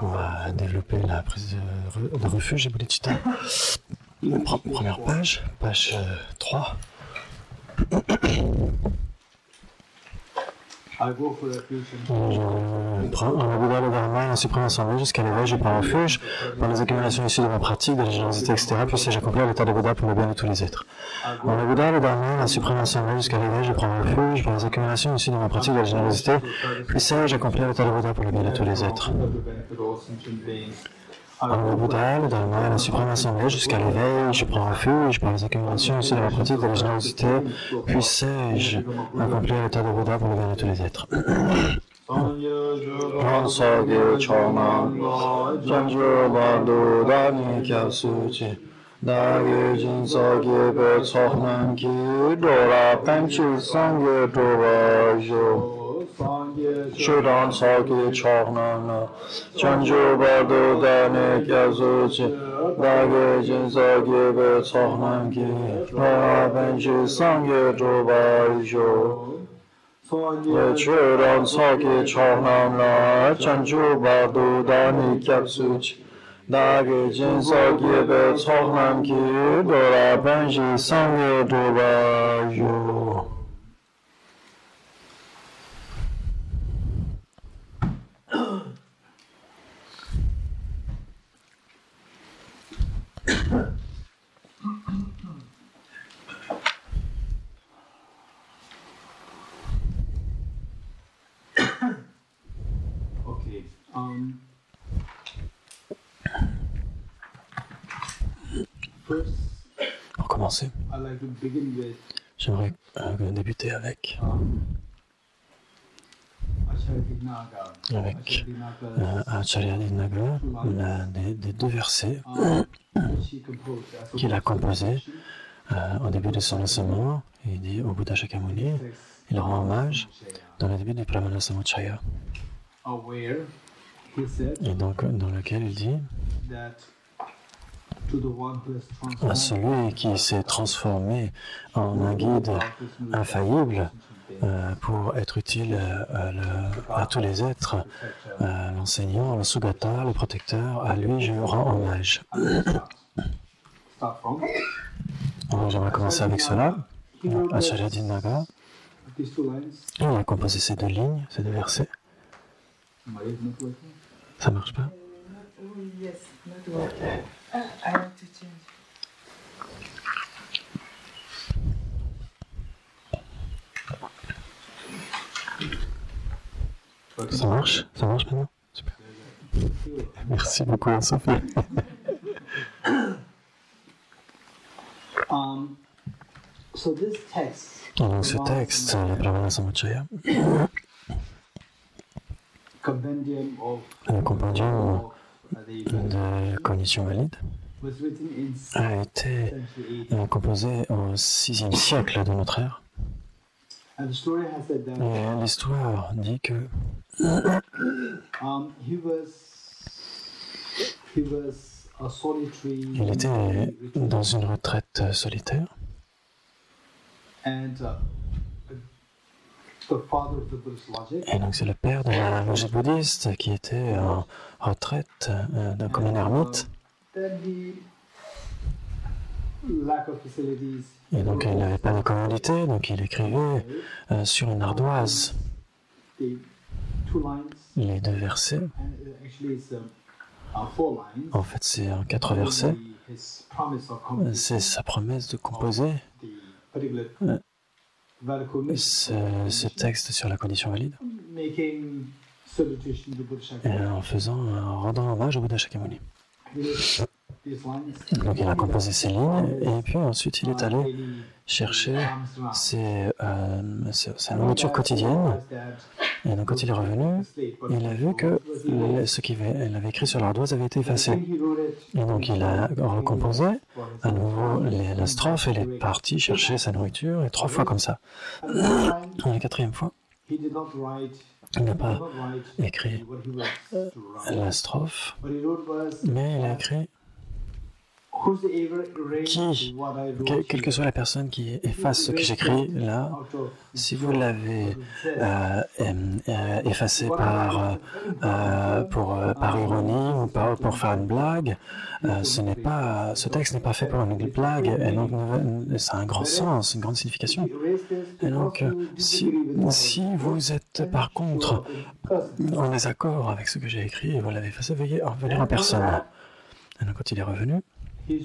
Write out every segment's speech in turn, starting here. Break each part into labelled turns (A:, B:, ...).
A: On va développer la prise de refuge et bodhicitta. Première page, page 3. Je prends un Bouddha, le Dharma et la suprême assemblée jusqu'à l'éveil, je prends refuge par les accumulations issues de ma pratique, de la générosité, etc. Puisse-je accomplir l'état de Bouddha pour le bien de tous les êtres. Dans le Bouddha, le Dharma, la suprême assemblée jusqu'à l'éveil, je prends refuge par les accumulations issues de ma pratique, de la générosité. Puisse-je accomplir l'état de Bouddha pour le bien de tous les êtres. Dans le Bouddha, le Dharma, la suprême assemblée jusqu'à l'éveil, je prends refuge par les accumulations issues de la pratique, de la générosité. Puisse-je accomplir l'état de Bouddha pour le bien de tous les êtres.
B: Shudan Saki Chognana, Chanju Bardo Dane Kyazuchi, Dage Jinsaki Be Chognanki, Ra Benji Sangye Jobajo. Shudan Saki Chognana, Chanju Bardo Dane Kyazuchi, Dage Jinsaki Be Chognanki, Ra Benji Sangye Jobajo.
C: Okay. First,
A: Pour commencer,
C: I'd like to begin with
A: j'aimerais débuter avec Acharya Dinaga, des deux versets qu'il a composés au début de son enseignement. Il dit au Bouddha Shakyamuni, il rend hommage dans le début du Pramana Samuccaya. Et donc, dans lequel il dit à celui qui s'est transformé en un guide infaillible pour être utile à tous les êtres, l'enseignant, le Sugata, le protecteur, à lui je rends hommage. Donc j'aimerais commencer avec cela. Acharya Dinaga, il a composé ces deux lignes, ces deux versets. Ça marche pas? Ça marche? Ça marche maintenant? Super. Merci beaucoup, Sophie. Donc ce texte, le Pramana Samuccaya, le compendium de cognition valide, a été composé au VIe siècle de notre ère. Et l'histoire dit que il était dans une retraite solitaire. Et donc c'est le père de la logique bouddhiste qui était en retraite comme un ermite. Et donc il n'avait pas de commodité, donc il écrivait sur une ardoise les deux versets. En fait c'est en 4 versets. C'est sa promesse de composer ce texte sur la condition valide. Et en rendant hommage au Bouddha Shakyamuni. Donc il a composé ces lignes et puis ensuite il est allé chercher sa nourriture quotidienne. Et donc quand il est revenu, il a vu que ce qu'il avait écrit sur l'ardoise avait été effacé. Et donc il a recomposé à nouveau la strophe et il est parti chercher sa nourriture, et 3 fois comme ça. La 4e fois, il n'a pas écrit la strophe, mais il a écrit quelle que soit la personne qui efface ce que j'écris là, si vous l'avez effacé par ironie ou pour faire une blague, ce texte n'est pas fait pour une blague, et donc ça a un grand sens, une grande signification. Et donc, si vous êtes par contre en désaccord avec ce que j'ai écrit et vous l'avez effacé, veuillez revenir en personne. Et donc, quand il est revenu, il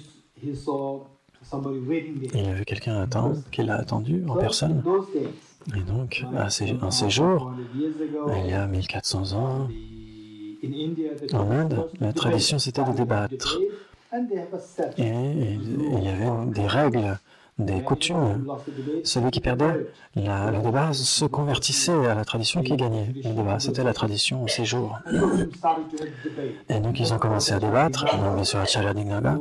A: a vu quelqu'un qui l'a attendu en personne. Et donc, un séjour, il y a 1400 ans, en Inde, la tradition c'était de débattre. Et il y avait des règles, des coutumes. Celui qui perdait le débat se convertissait à la tradition qui gagnait le débat. C'était la tradition au séjour. Et donc ils ont commencé à débattre. Bien sûr, Acharya Dignaga,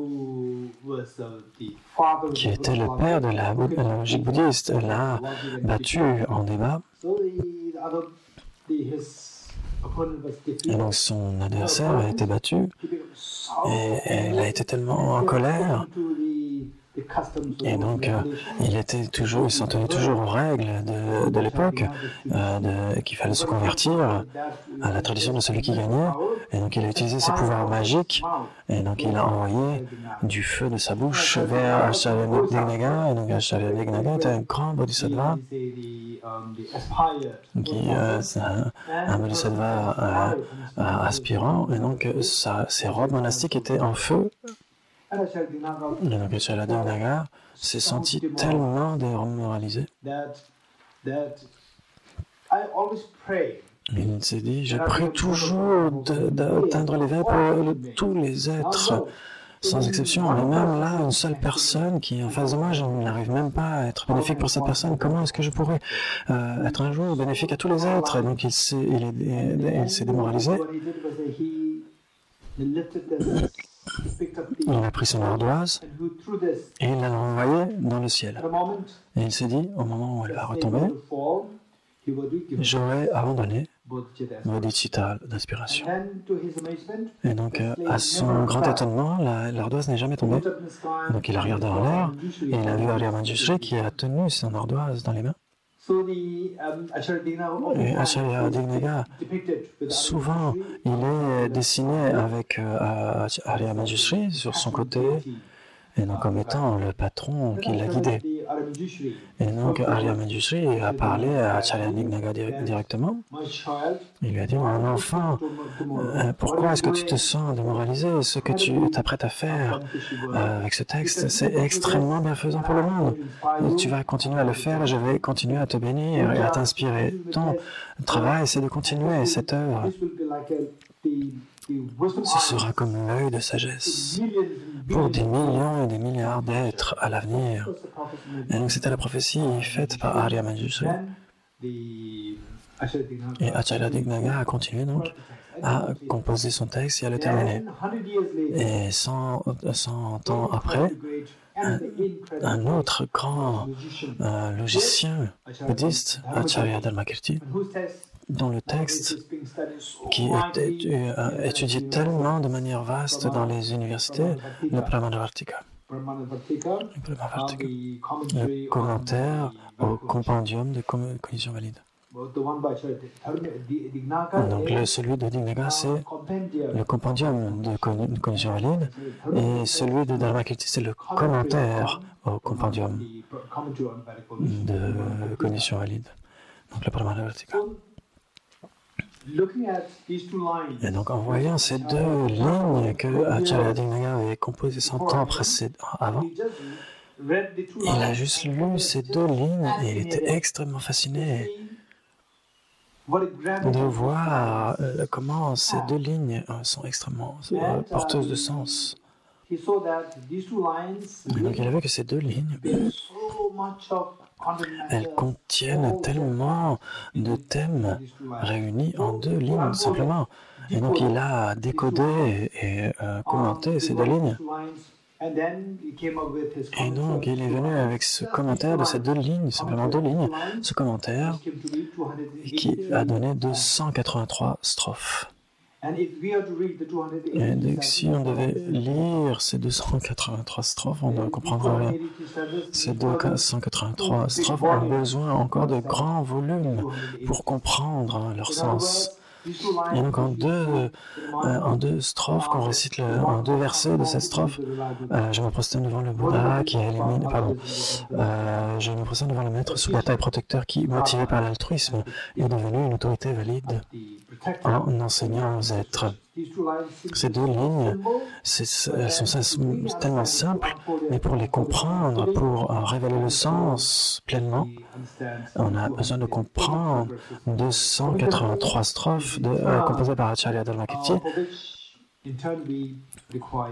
A: qui était le père de la logique bouddhiste, l'a battu en débat. Et donc son adversaire a été battu et il a été tellement en colère. Et donc, il s'en tenait toujours aux règles de l'époque, qu'il fallait se convertir à la tradition de celui qui gagnait. Et donc, il a utilisé ses pouvoirs magiques. Et donc, il a envoyé du feu de sa bouche vers Acharya Dignaga. Et donc, Acharya Dignaga était un grand bodhisattva, c'est un bodhisattva aspirant. Et donc, ses robes monastiques étaient en feu. Et donc, Acharya Dignaga s'est senti tellement démoralisé. Il s'est dit, je prie toujours d'atteindre l'éveil pour tous les êtres, sans exception. Mais même là, une seule personne qui est en face de moi, je n'arrive même pas à être bénéfique pour cette personne. Comment est-ce que je pourrais être un jour bénéfique à tous les êtres? Et donc, il s'est démoralisé. Il a pris son ardoise et il l'a envoyée dans le ciel. Et il s'est dit, au moment où elle va retomber, j'aurai abandonné bodhicitta d'inspiration. Et donc, à son grand étonnement, l'ardoise n'est jamais tombée. Donc, il a regardé en l'air et il a vu Arya Manjushri qui a tenu son ardoise dans les mains. Et Acharya Dignaga, souvent, il est dessiné avec Arya Manjushri sur son côté, et donc comme étant le patron qui l'a guidé. Et donc Arya Manjushri a parlé à Acharya Dignaga directement. Il lui a dit, mon enfant, pourquoi est-ce que tu te sens démoralisé? Ce que tu t'apprêtes à faire avec ce texte, c'est extrêmement bienfaisant pour le monde. Et tu vas continuer à le faire, je vais continuer à te bénir et à t'inspirer. Ton travail, c'est de continuer cette œuvre. Ce sera comme l'œil de sagesse pour des millions et des milliards d'êtres à l'avenir. Et donc c'était la prophétie faite par Arya Manjushri. Et Acharya Dignaga a continué donc à composer son texte et à le terminer. Et 100 ans après, un autre grand logicien bouddhiste, Acharya Dharmakirti, dont le texte qui est étudié tellement de manière vaste dans les universités, le Pramanavartika. Le commentaire au compendium de cognition valide. Donc celui de Dignaga, c'est le compendium de cognition valide, et celui de Dharmakirti, c'est le commentaire au compendium de cognition valide. Donc le Pramanavartika. Et donc, en voyant ces deux lignes que Acharya Dignaga avait composées 100 ans avant, il a juste lu ces deux lignes et il était extrêmement fasciné de voir comment ces deux lignes sont extrêmement porteuses de sens. Et donc, il a vu que ces deux lignes, elles contiennent tellement de thèmes réunis en deux lignes simplement. Et donc il a décodé et commenté ces deux lignes. Et donc il est venu avec ce commentaire de ces deux lignes, simplement deux lignes, ce commentaire qui a donné 283 strophes. Et donc, si on devait lire ces 283 strophes, on ne comprendrait rien. Ces 283 strophes ont besoin encore de grands volumes pour comprendre leur sens. Et donc en deux strophes qu'on récite, en deux versets de cette strophe, je me prosterne devant le Bouddha qui élimine, je me prosterne devant le maître Sugata et protecteur qui, motivé par l'altruisme, est devenu une autorité valide en enseignant aux êtres. Ces deux lignes, elles sont tellement simples, mais pour les comprendre, pour révéler le sens pleinement, on a besoin de comprendre 283 strophes composées par Acharya Dharmakirti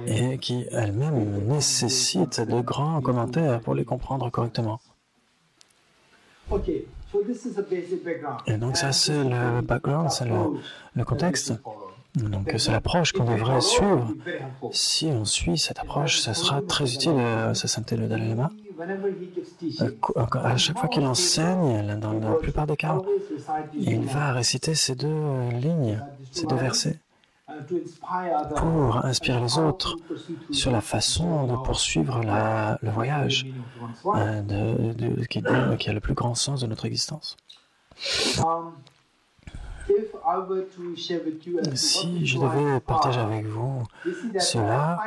A: et qui elles-mêmes nécessitent de grands commentaires pour les comprendre correctement. Et donc ça c'est le background, c'est le contexte. Donc c'est l'approche qu'on devrait suivre. Si on suit cette approche, ça sera très utile, sa sainteté le Dalai Lama. À chaque fois qu'il enseigne, dans la plupart des cas, il va réciter ces deux lignes, ces deux versets, pour inspirer les autres sur la façon de poursuivre le voyage qui a le plus grand sens de notre existence. Si je devais partager avec vous cela,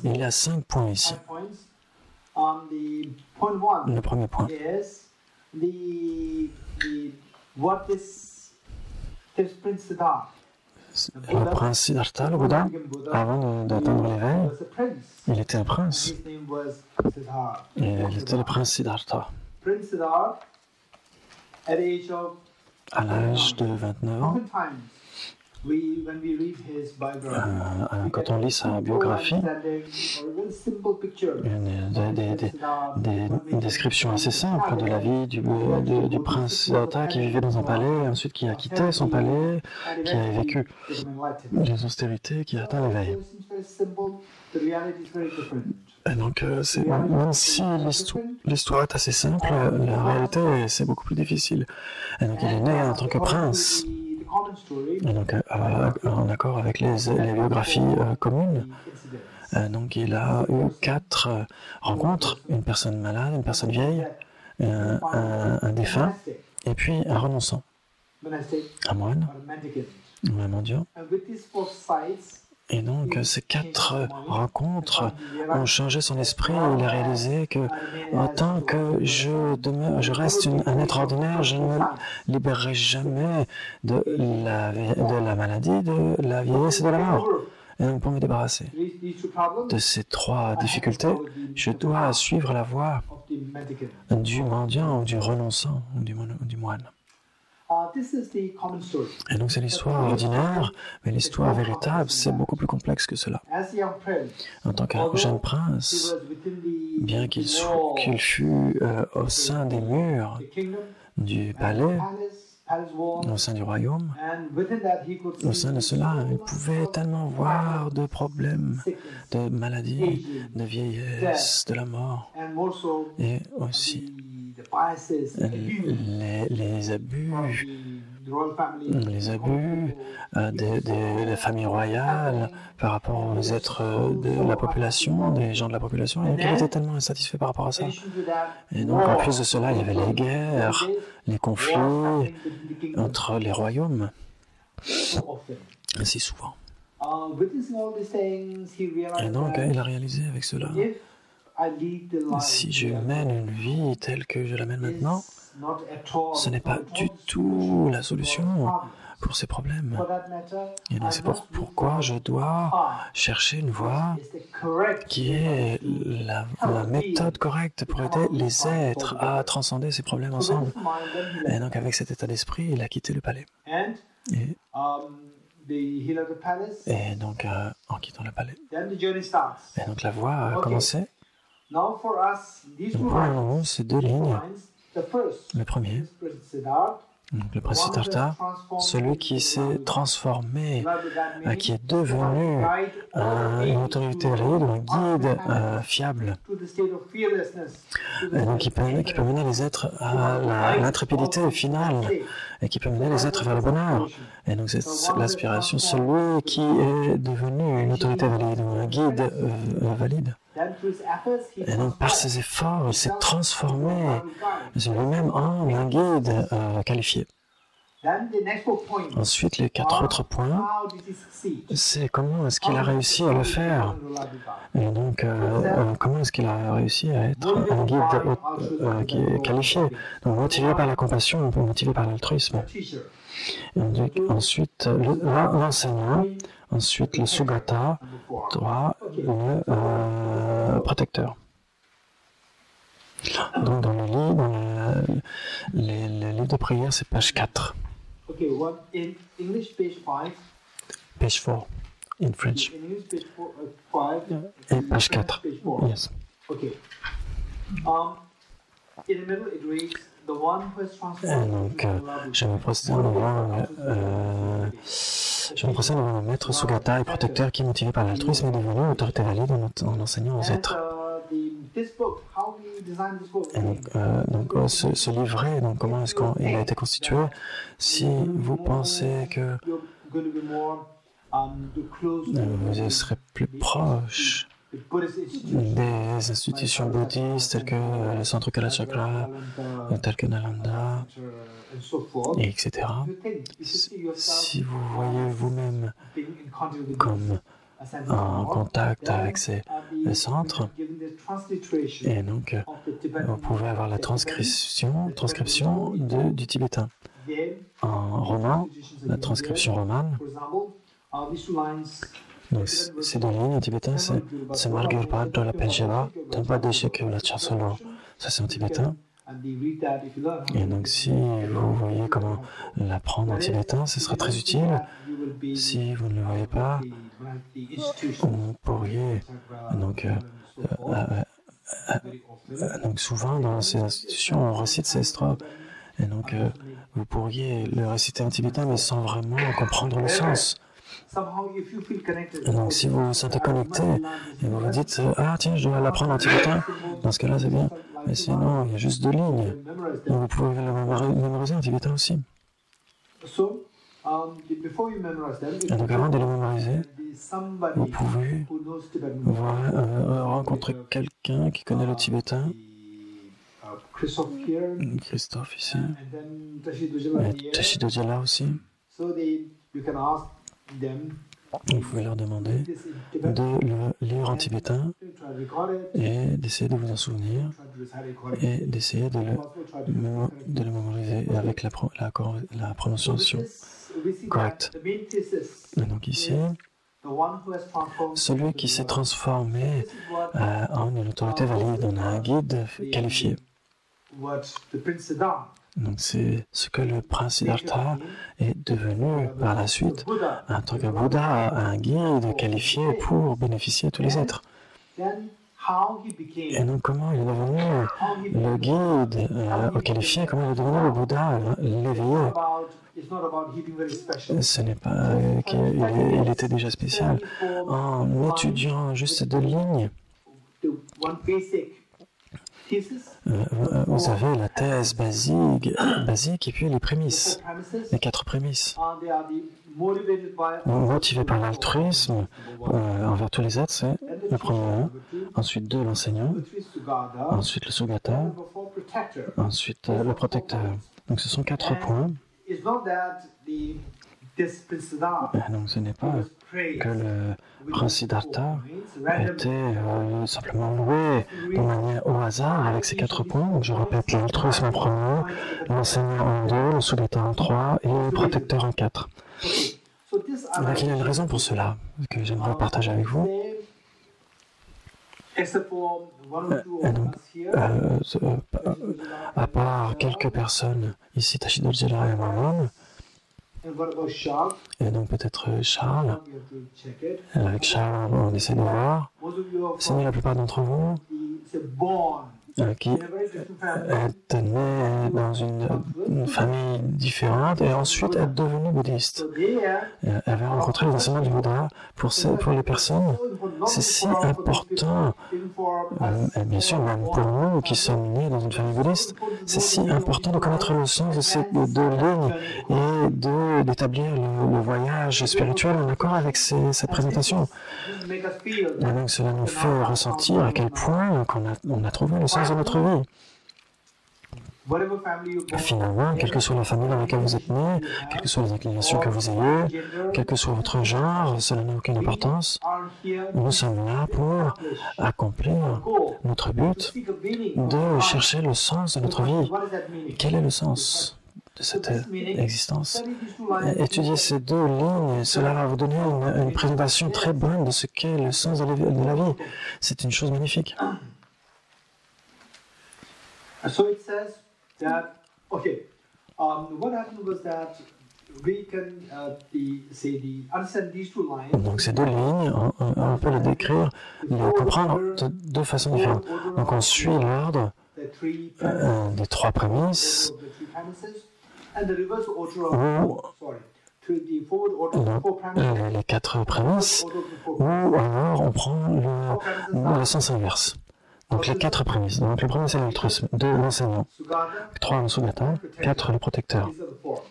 A: il y a 5 points ici. Le premier point. Le prince Siddhartha, le Bouddha, avant d'atteindre l'éveil, il était un prince. Il était le prince Siddhartha. À l'âge de 29 ans, quand on lit sa biographie, des descriptions assez simples de la vie du prince Siddhartha qui vivait dans un palais, ensuite qui a quitté son palais, qui a vécu les austérités, qui a atteint l'éveil. Et donc, même si l'histoire est assez simple, la réalité c'est beaucoup plus difficile. Et donc, il est né en tant que prince. Et donc, en accord avec les biographies communes, donc il a eu 4 rencontres, une personne malade, une personne vieille, un défunt, et puis un renonçant, un moine, un mendiant. Et donc, ces 4 rencontres ont changé son esprit. Il a réalisé que, tant que je reste un être ordinaire, je ne me libérerai jamais de la maladie, de la vieillesse et de la mort. Et donc, pour me débarrasser de ces 3 difficultés, je dois suivre la voie du mendiant, ou du renonçant, ou du moine. Et donc c'est l'histoire ordinaire, mais l'histoire véritable, c'est beaucoup plus complexe que cela. En tant qu'un jeune prince, bien qu'il fût au sein des murs du palais, au sein du royaume, au sein de cela, il pouvait tellement voir de problèmes, de maladies, de vieillesse, de la mort, et aussi les abus des familles royales par rapport aux êtres de la population, des gens de la population, et il était tellement insatisfait par rapport à ça. Et donc, en plus de cela, il y avait les guerres, les conflits entre les royaumes, assez souvent. Et donc, il a réalisé avec cela, si je mène une vie telle que je la mène maintenant, ce n'est pas du tout la solution pour ces problèmes. Et donc c'est pourquoi je dois chercher une voie qui est la méthode correcte pour aider les êtres à transcender ces problèmes ensemble. Et donc avec cet état d'esprit, il a quitté le palais. Et donc en quittant le palais. Et donc la voie a commencé. Pour nous, ces 2 lignes. Le premier, Donc, le prince Siddhartha, celui qui s'est transformé, qui est devenu une autorité valide, un guide fiable, et donc qui peut mener les êtres à l'intrépidité finale, et qui peut mener les êtres vers le bonheur. Et donc c'est l'aspiration, celui qui est devenu une autorité valide, ou un guide valide. Et donc par ses efforts, il s'est transformé lui-même en un guide qualifié. Ensuite, les 4 autres points, c'est comment est-ce qu'il a réussi à le faire. Et donc, comment est-ce qu'il a réussi à être un guide qui est qualifié. Donc, motivé par la compassion, motivé par l'altruisme. Ensuite, l'enseignant. Ensuite, le Sugata. 3, le protecteur. Donc, dans le livre, les livres de prière, c'est page 4.
C: Okay, what in English, page 5.
A: Page 4, in French.
C: In English, page 5.
A: Et page 4.
C: Page 4.
A: Yes.
C: Okay. In the middle, it reads, the one who has transformed.
A: Donc, je me prosterne devant le maître Sugata et protecteur qui, motivé par l'altruisme, est devenu autorité valide en enseignant aux êtres. Et donc, ce livret, donc comment est-ce qu'il a été constitué? Si vous pensez que vous serez plus proche des institutions bouddhistes telles que le centre Kalachakra, telles que Nalanda, et etc. Si vous voyez vous-même comme en contact avec ces centres, et donc vous pouvez avoir la transcription du tibétain. En roman, la transcription romane, donc ces 2 lignes en tibétain, c'est Margurpa de la Penjeva, Tempa Desheke la Chasolo. Ça c'est en tibétain. Et donc si vous voyez comment l'apprendre en tibétain, ce sera très utile. Si vous ne le voyez pas, vous pourriez donc souvent dans ces institutions on récite ces strophes. Et donc vous pourriez le réciter en tibétain mais sans vraiment comprendre le sens. Et donc si vous vous sentez connecté et vous vous dites ah tiens je dois l'apprendre en tibétain, dans ce cas-là c'est bien. Mais sinon il y a juste 2 lignes. Et vous pouvez le mémoriser en tibétain aussi. Et donc avant de le mémoriser, vous pouvez rencontrer quelqu'un qui connaît le tibétain. Christophe ici. Et Tashido Jala aussi. Vous pouvez leur demander de le lire en tibétain et d'essayer de vous en souvenir et d'essayer de le mémoriser avec la prononciation correcte. Et donc ici, celui qui s'est transformé en une autorité valide, en un guide qualifié. Donc c'est ce que le prince Siddhartha est devenu par la suite, en tant que Bouddha, un guide qualifié pour bénéficier à tous les êtres. Et donc comment il est devenu le guide qualifié, comment il est devenu le Bouddha, l'éveillé? Ce n'est pas qu'il était déjà spécial. En étudiant juste 2 lignes, vous avez la thèse basique et puis les prémices, les 4 prémices. Motivé par l'altruisme envers tous les êtres, c'est le premier. Ensuite 2, l'enseignant. Ensuite le Sugata. Ensuite le protecteur. Donc ce sont 4 points. Et donc ce n'est pas que le prince Siddhartha était simplement loué de manière au hasard avec ces 4 points. Donc je répète, l'altruisme en premier, l'enseignant en 2, le Sugata en 3 et le protecteur en 4. Donc il y a une raison pour cela que j'aimerais partager avec vous. Et donc, à part quelques personnes, ici Tashido Jala et moi-même, et donc peut-être Charles, avec Charles on essaie de voir, sinon la plupart d'entre vous, qui est né dans une famille différente et ensuite est devenu bouddhiste. Avait rencontré les enseignements du Bouddha. Pour les personnes, c'est si important, et bien sûr même pour nous qui sommes nés dans une famille bouddhiste, c'est si important de connaître le sens de ces deux lignes et d'établir le voyage spirituel en accord avec cette présentation. Et donc cela nous fait ressentir à quel point on a trouvé le sens de notre vie. Finalement, quelle que soit la famille dans laquelle vous êtes né, quelles que soient les inclinations que vous ayez, quel que soit votre genre, cela n'a aucune importance. Nous sommes là pour accomplir notre but de chercher le sens de notre vie. Quel est le sens de cette existence? Étudier ces deux lignes, cela va vous donner une présentation très bonne de ce qu'est le sens de la vie. C'est une chose magnifique.
C: So it says that, okay, what happened was that we can understand these two lines.
A: Donc ces deux lignes, on peut les décrire, les comprendre de deux façons différentes. Donc on suit l'ordre des trois prémices, les quatre prémices, ou alors on prend le sens inverse. Donc les quatre prémices. Donc le premier c'est l'altruisme, 2 l'enseignement, 3 le Sugata, 4 le protecteur.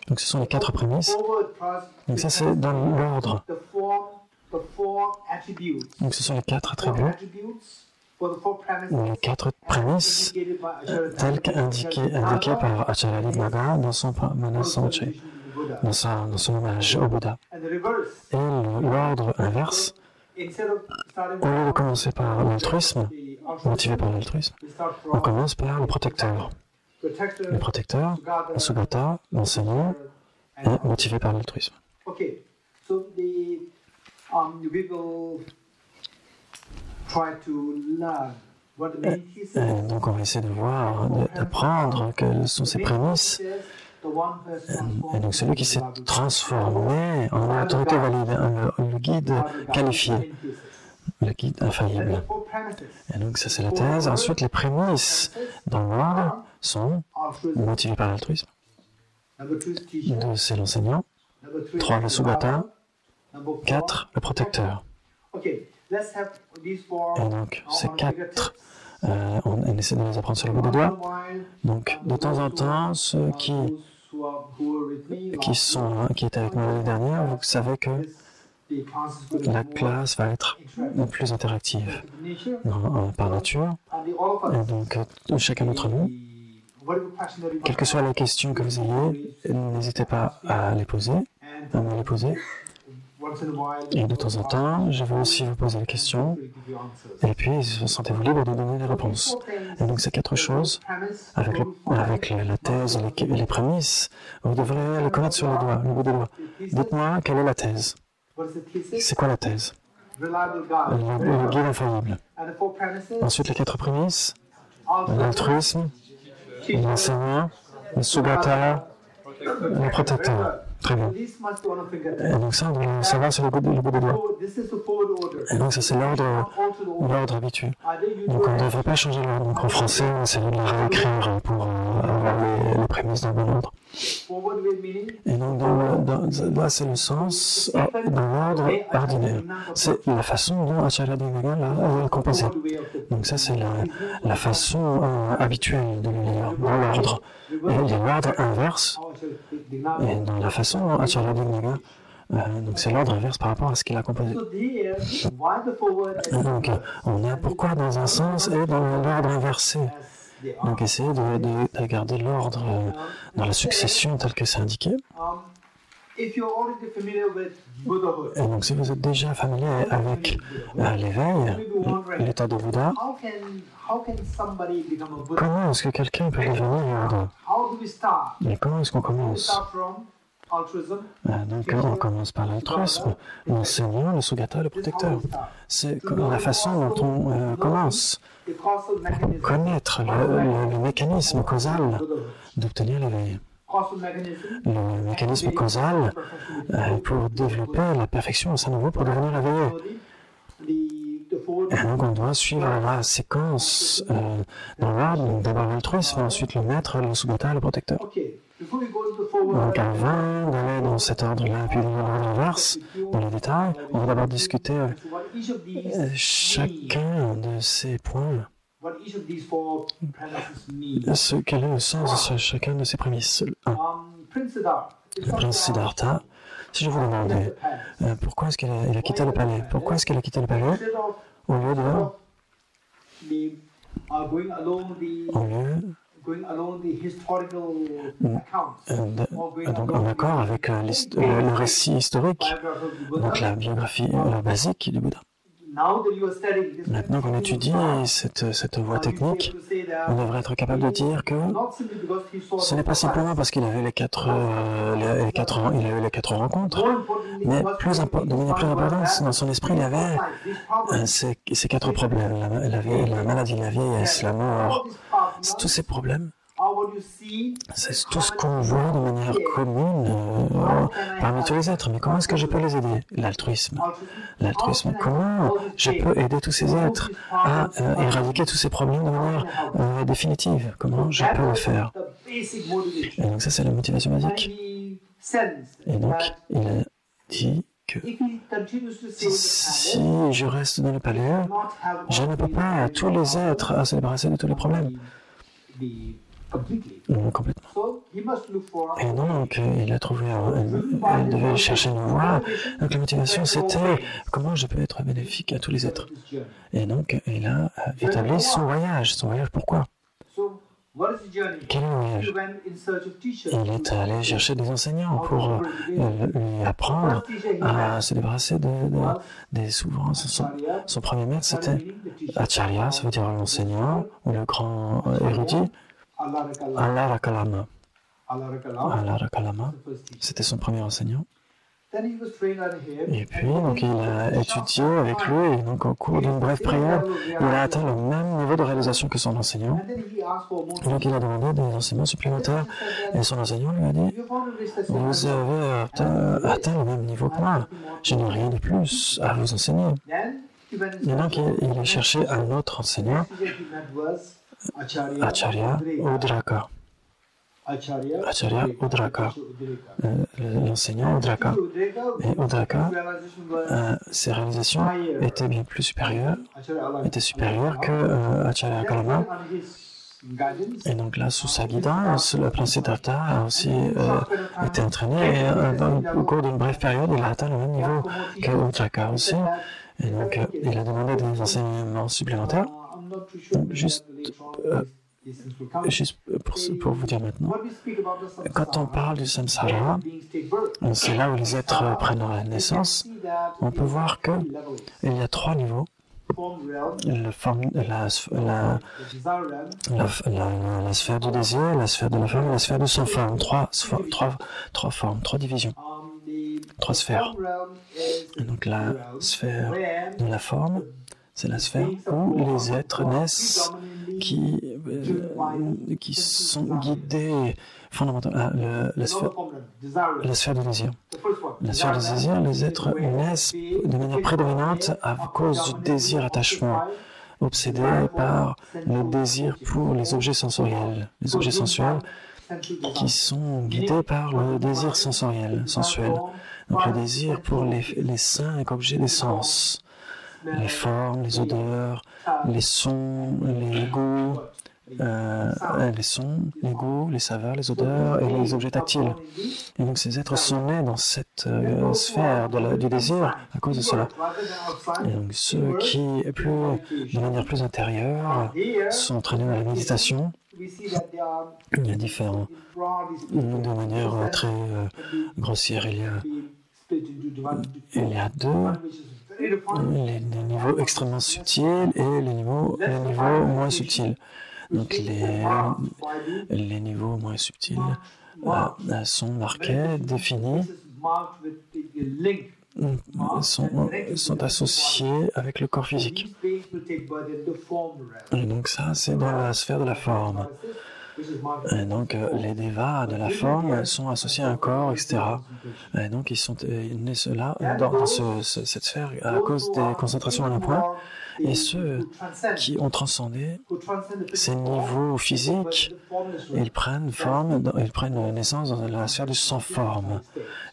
A: Donc ce sont les quatre prémices. Donc ça c'est dans l'ordre. Donc ce sont les quatre attributs, les quatre prémices telles qu'indiquées par Acharya Dignaga dans son Manasamche, dans son hommage au Bouddha. Et l'ordre inverse, au lieu de commencer par l'altruisme, motivé par l'altruisme, on commence par le protecteur. Le protecteur, le Sugata, l'enseignant, est motivé par l'altruisme. Donc on va essayer de voir, d'apprendre quelles sont ces prémices. Et donc celui qui s'est transformé en une autorité valide, le guide qualifié, le guide infaillible. Et donc ça c'est la thèse. Ensuite les prémices dans l'ordre sont motivées par l'altruisme. 2 c'est l'enseignant, 3 le Sugata, 4 le protecteur. Et donc ces 4, on essaie de les apprendre sur le bout des doigts. Donc de temps en temps, ceux qui étaient avec moi l'année dernière, vous savez que la classe va être plus interactive par nature. Et donc chacun d'entre nous, quelles que soient les questions que vous ayez, n'hésitez pas à me les poser. Et de temps en temps, je vais aussi vous poser des questions. Et puis, sentez-vous libre de donner des réponses. Et donc, ces 4 choses, avec la thèse et les prémices, vous devrez les connaître sur le bout des doigts. Dites-moi, quelle est la thèse? C'est quoi la thèse? Le guide infaillible. Ensuite, les 4 prémices, l'altruisme, l'enseignant, le Sugata, le protecteur. Très bien. Et donc ça, on doit le savoir sur le bout des doigts. Et donc ça, c'est l'ordre habituel. Donc on ne devrait pas changer l'ordre. Donc en français, on essaie de le réécrire pour avoir les prémices dans le bon ordre. Et donc là, c'est le sens dans l'ordre ordinaire. C'est la façon dont Acharya Dignaga l'a composé. Donc ça, c'est la façon habituelle de le lire, dans l'ordre. Et il y a l'ordre inverse, et dans la façon dont Acharya Dignaga, donc c'est l'ordre inverse par rapport à ce qu'il a composé. Et donc, on a pourquoi dans un sens et dans l'ordre inversé. Donc essayez de garder l'ordre dans la succession telle que c'est indiqué. Et donc si vous êtes déjà familier avec l'éveil, l'état de Bouddha, comment est-ce que quelqu'un peut devenir Bouddha? Et comment est-ce qu'on commence? Donc on commence par l'altruisme, l'enseignant, le Sugata, le protecteur. C'est la façon dont on commence pour connaître le mécanisme causal d'obtenir l'éveil. Le mécanisme causal pour développer la perfection au sein de vous pour devenir éveillé. Et donc on doit suivre la séquence dans l'ordre, donc d'abord l'altruisme, ensuite le maître, le secrétaire, le protecteur. Donc avant d'aller dans cet ordre-là, puis dans l'ordre inverse, dans les détails, on va d'abord discuter chacun de ces points. Quel est le sens de chacun de ces prémices? Le prince Siddhartha, si je vous demandais pourquoi est-ce qu'il a quitté le palais, pourquoi est-ce qu'il a quitté le palais au lieu donc en accord avec le récit historique, donc la biographie basique du Bouddha. Maintenant qu'on étudie cette voie technique, on devrait être capable de dire que ce n'est pas simplement parce qu'il avait les quatre rencontres, mais de manière plus importante, dans son esprit, il avait ces 4 problèmes. La maladie, la vieillesse, la mort, tous ces problèmes. C'est tout ce qu'on voit de manière commune parmi tous les êtres. Mais comment est-ce que je peux les aider? L'altruisme. L'altruisme. Comment je peux aider tous ces êtres à éradiquer tous ces problèmes de manière définitive? Comment je peux le faire? Et donc ça, c'est la motivation basique. Et donc, il a dit que si je reste dans le palais, je ne peux pas tous les êtres à se débarrasser de tous les problèmes. Complètement. Et donc, il a trouvé, il devait chercher une voie. Donc, la motivation, c'était comment je peux être bénéfique à tous les êtres. Et donc, il a établi son voyage. Son voyage, pourquoi? Quel est le voyage? Il est allé chercher des enseignants pour lui apprendre à se débarrasser des souffrances. Son premier maître, c'était Acharya, ça veut dire l'enseignant ou le grand érudit. Alarakalama. Alarakalama, c'était son premier enseignant. Et puis, donc, il a étudié avec lui, et donc, au cours d'une brève période, il a atteint le même niveau de réalisation que son enseignant. Et donc, il a demandé des enseignements supplémentaires, et son enseignant lui a dit, vous avez atteint le même niveau que moi, je n'ai rien de plus à vous enseigner. Et donc, il a cherché un autre enseignant, Acharya Udraka. Acharya Udraka, l'enseignant Udraka. Et Udraka, ses réalisations étaient bien plus supérieures, que Acharya Kalama. Et donc là, sous sa guidance, le prince Siddhartha a aussi été entraîné et au cours d'une brève période, il a atteint le même niveau que Udraka aussi. Et donc, il a demandé des enseignements supplémentaires. Donc, juste pour vous dire maintenant, quand on parle du samsara, c'est là où les êtres prennent la naissance, on peut voir qu'il y a 3 niveaux. La sphère du désir, la sphère de la forme et la sphère de sans forme. 3 formes, 3 divisions, 3 sphères. Et donc la sphère de la forme, c'est la sphère où les êtres naissent qui sont guidés fondamentalement. La sphère du désir. La sphère du désir, les êtres naissent de manière prédominante à cause du désir attachement, obsédés par le désir pour les objets sensoriels. Les objets sensuels qui sont guidés par le désir sensuel. Donc le désir pour les 5 objets des sens. Les formes, les odeurs, les sons, les goûts, les saveurs, les odeurs et les objets tactiles. Et donc ces êtres sont nés dans cette sphère du désir à cause de cela. Et donc ceux qui, de manière plus intérieure, sont entraînés dans la méditation. Il y a différents, de manière très grossière, il y a 2. Les niveaux extrêmement subtils et les niveaux moins subtils. Donc les niveaux moins subtils sont marqués, définis, sont associés avec le corps physique. Et donc ça, c'est dans la sphère de la forme. Et donc, les devas de la forme sont associés à un corps, etc. Et donc, ils sont nés cela dans cette sphère à cause des concentrations à un point. Et ceux qui ont transcendé ces niveaux physiques, ils prennent naissance dans la sphère du sans-forme.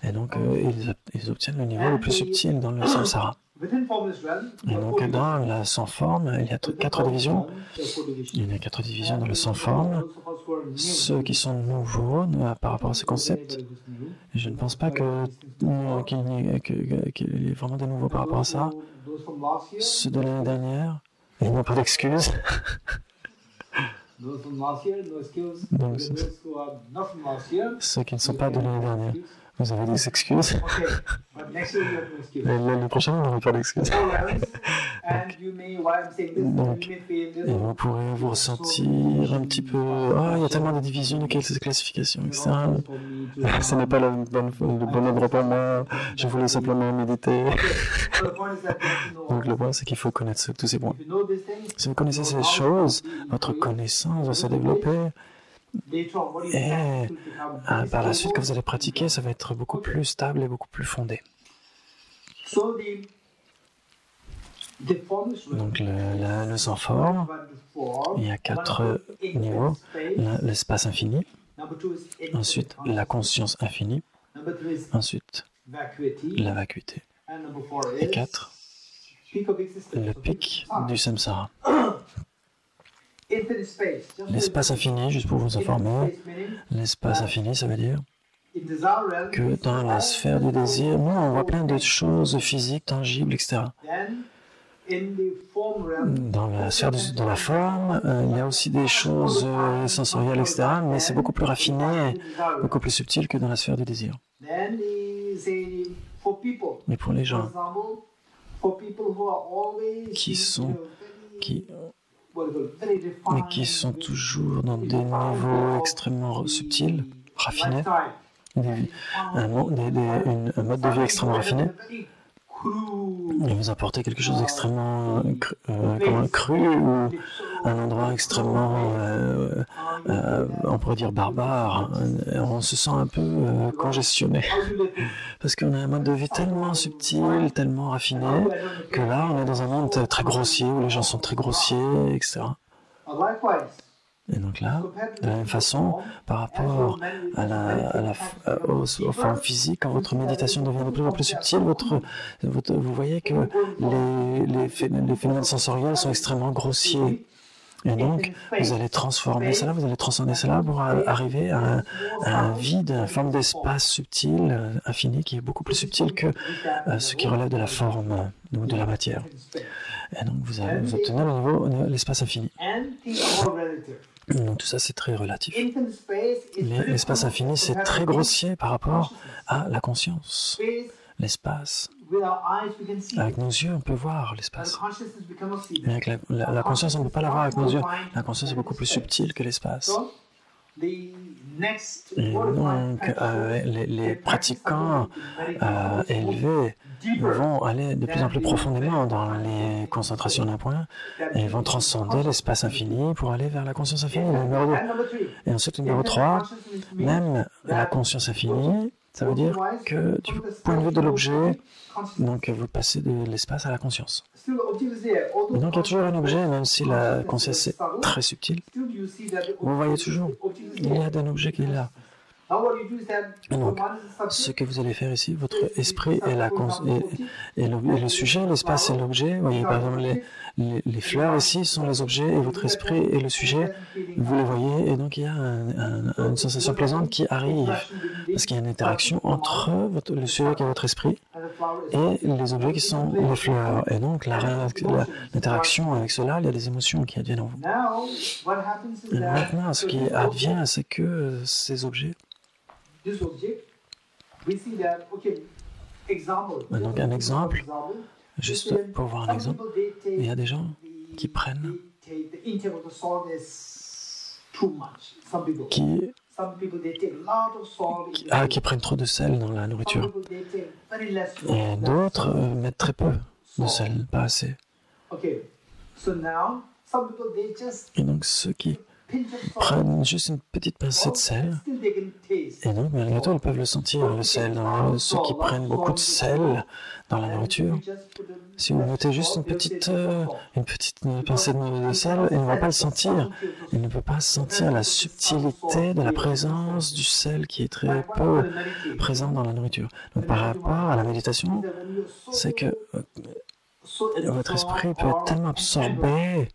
A: Et donc, ils obtiennent le niveau le plus subtil dans le samsara. Et donc, dans la sans-forme, il y a 4 divisions. Il y a 4 divisions dans le sans-forme. Ceux qui sont nouveaux par rapport à ce concept, je ne pense pas qu'il y ait vraiment des nouveaux par rapport à ça. Ceux de l'année dernière, ils n'ont pas d'excuses. Donc, ceux qui ne sont pas de l'année dernière, vous avez des excuses. L'année prochaine, vous n'aurez pas d'excuses. Donc, et vous pourrez vous ressentir un petit peu. Ah, il y a tellement de divisions, de classifications, etc. Ce n'est pas le bon endroit pour moi. Je voulais simplement méditer. Donc, le point, c'est qu'il faut connaître tous ces points. Si vous connaissez ces choses, votre connaissance va se développer. Et par la suite, quand vous allez pratiquer, ça va être beaucoup plus stable et beaucoup plus fondé. Donc le sans-forme, il y a 4 niveaux. L'espace infini, ensuite la conscience infinie, ensuite la vacuité, et 4, le pic du samsara. L'espace infini, juste pour vous informer, l'espace infini, ça veut dire que dans la sphère du désir, nous, on voit plein de choses physiques, tangibles, etc. Dans la sphère de la forme, il y a aussi des choses sensorielles, etc., mais c'est beaucoup plus raffiné, beaucoup plus subtil que dans la sphère du désir. Mais pour les gens qui sont toujours dans des niveaux extrêmement subtils, raffinés, un mode de vie extrêmement raffiné, et vous apportez quelque chose d'extrêmement cru ou un endroit extrêmement, on pourrait dire barbare, on se sent un peu congestionné parce qu'on a un mode de vie tellement subtil, tellement raffiné que là on est dans un monde très grossier où les gens sont très grossiers, etc. Et donc là, de la même façon, par rapport aux formes physiques, quand votre méditation devient de plus en plus subtile, vous voyez que les phénomènes sensoriels sont extrêmement grossiers. Et donc, vous allez transformer cela, vous allez transcender cela pour arriver à un vide, une forme d'espace subtil, infini, qui est beaucoup plus subtil que ce qui relève de la forme ou de la matière. Et donc, vous obtenez le niveau, l'espace infini. Donc, tout ça, c'est très relatif. L'espace infini, c'est très grossier par rapport à la conscience. L'espace. Avec nos yeux, on peut voir l'espace. Mais avec la conscience, on ne peut pas la voir avec nos yeux. La conscience est beaucoup plus subtile que l'espace. Et donc, les pratiquants élevés vont aller de plus en plus profondément dans les concentrations d'un point et vont transcender l'espace infini pour aller vers la conscience infinie, le numéro 2. Et ensuite, le numéro 3, même la conscience infinie, ça veut dire que du point de vue de l'objet, donc vous passez de l'espace à la conscience. Donc il y a toujours un objet, même si la conscience est très subtile. Vous voyez toujours, il y a un objet qui est là. Et donc, ce que vous allez faire ici, votre esprit est le sujet, l'espace est l'objet. Vous voyez, par exemple, les fleurs ici sont les objets et votre esprit est le sujet. Vous les voyez, et donc il y a une sensation plaisante qui arrive. Parce qu'il y a une interaction entre le sujet qui est votre esprit et les objets qui sont les fleurs. Et donc, l'interaction avec cela, il y a des émotions qui adviennent en vous. Et maintenant, ce qui advient, c'est que ces objets. Donc un exemple, juste pour voir un exemple, il y a des gens qui prennent qui prennent trop de sel dans la nourriture. Et d'autres mettent très peu de sel, pas assez. Et donc ceux qui prennent juste une petite pincée de sel, et donc malgré tout, ils peuvent le sentir, le sel. Ceux qui prennent beaucoup de sel dans la nourriture, si vous mettez juste une petite pincée de sel, ils ne vont pas le sentir. Ils ne peuvent pas sentir la subtilité de la présence du sel qui est très peu présent dans la nourriture. Donc par rapport à la méditation, c'est que votre esprit peut être tellement absorbé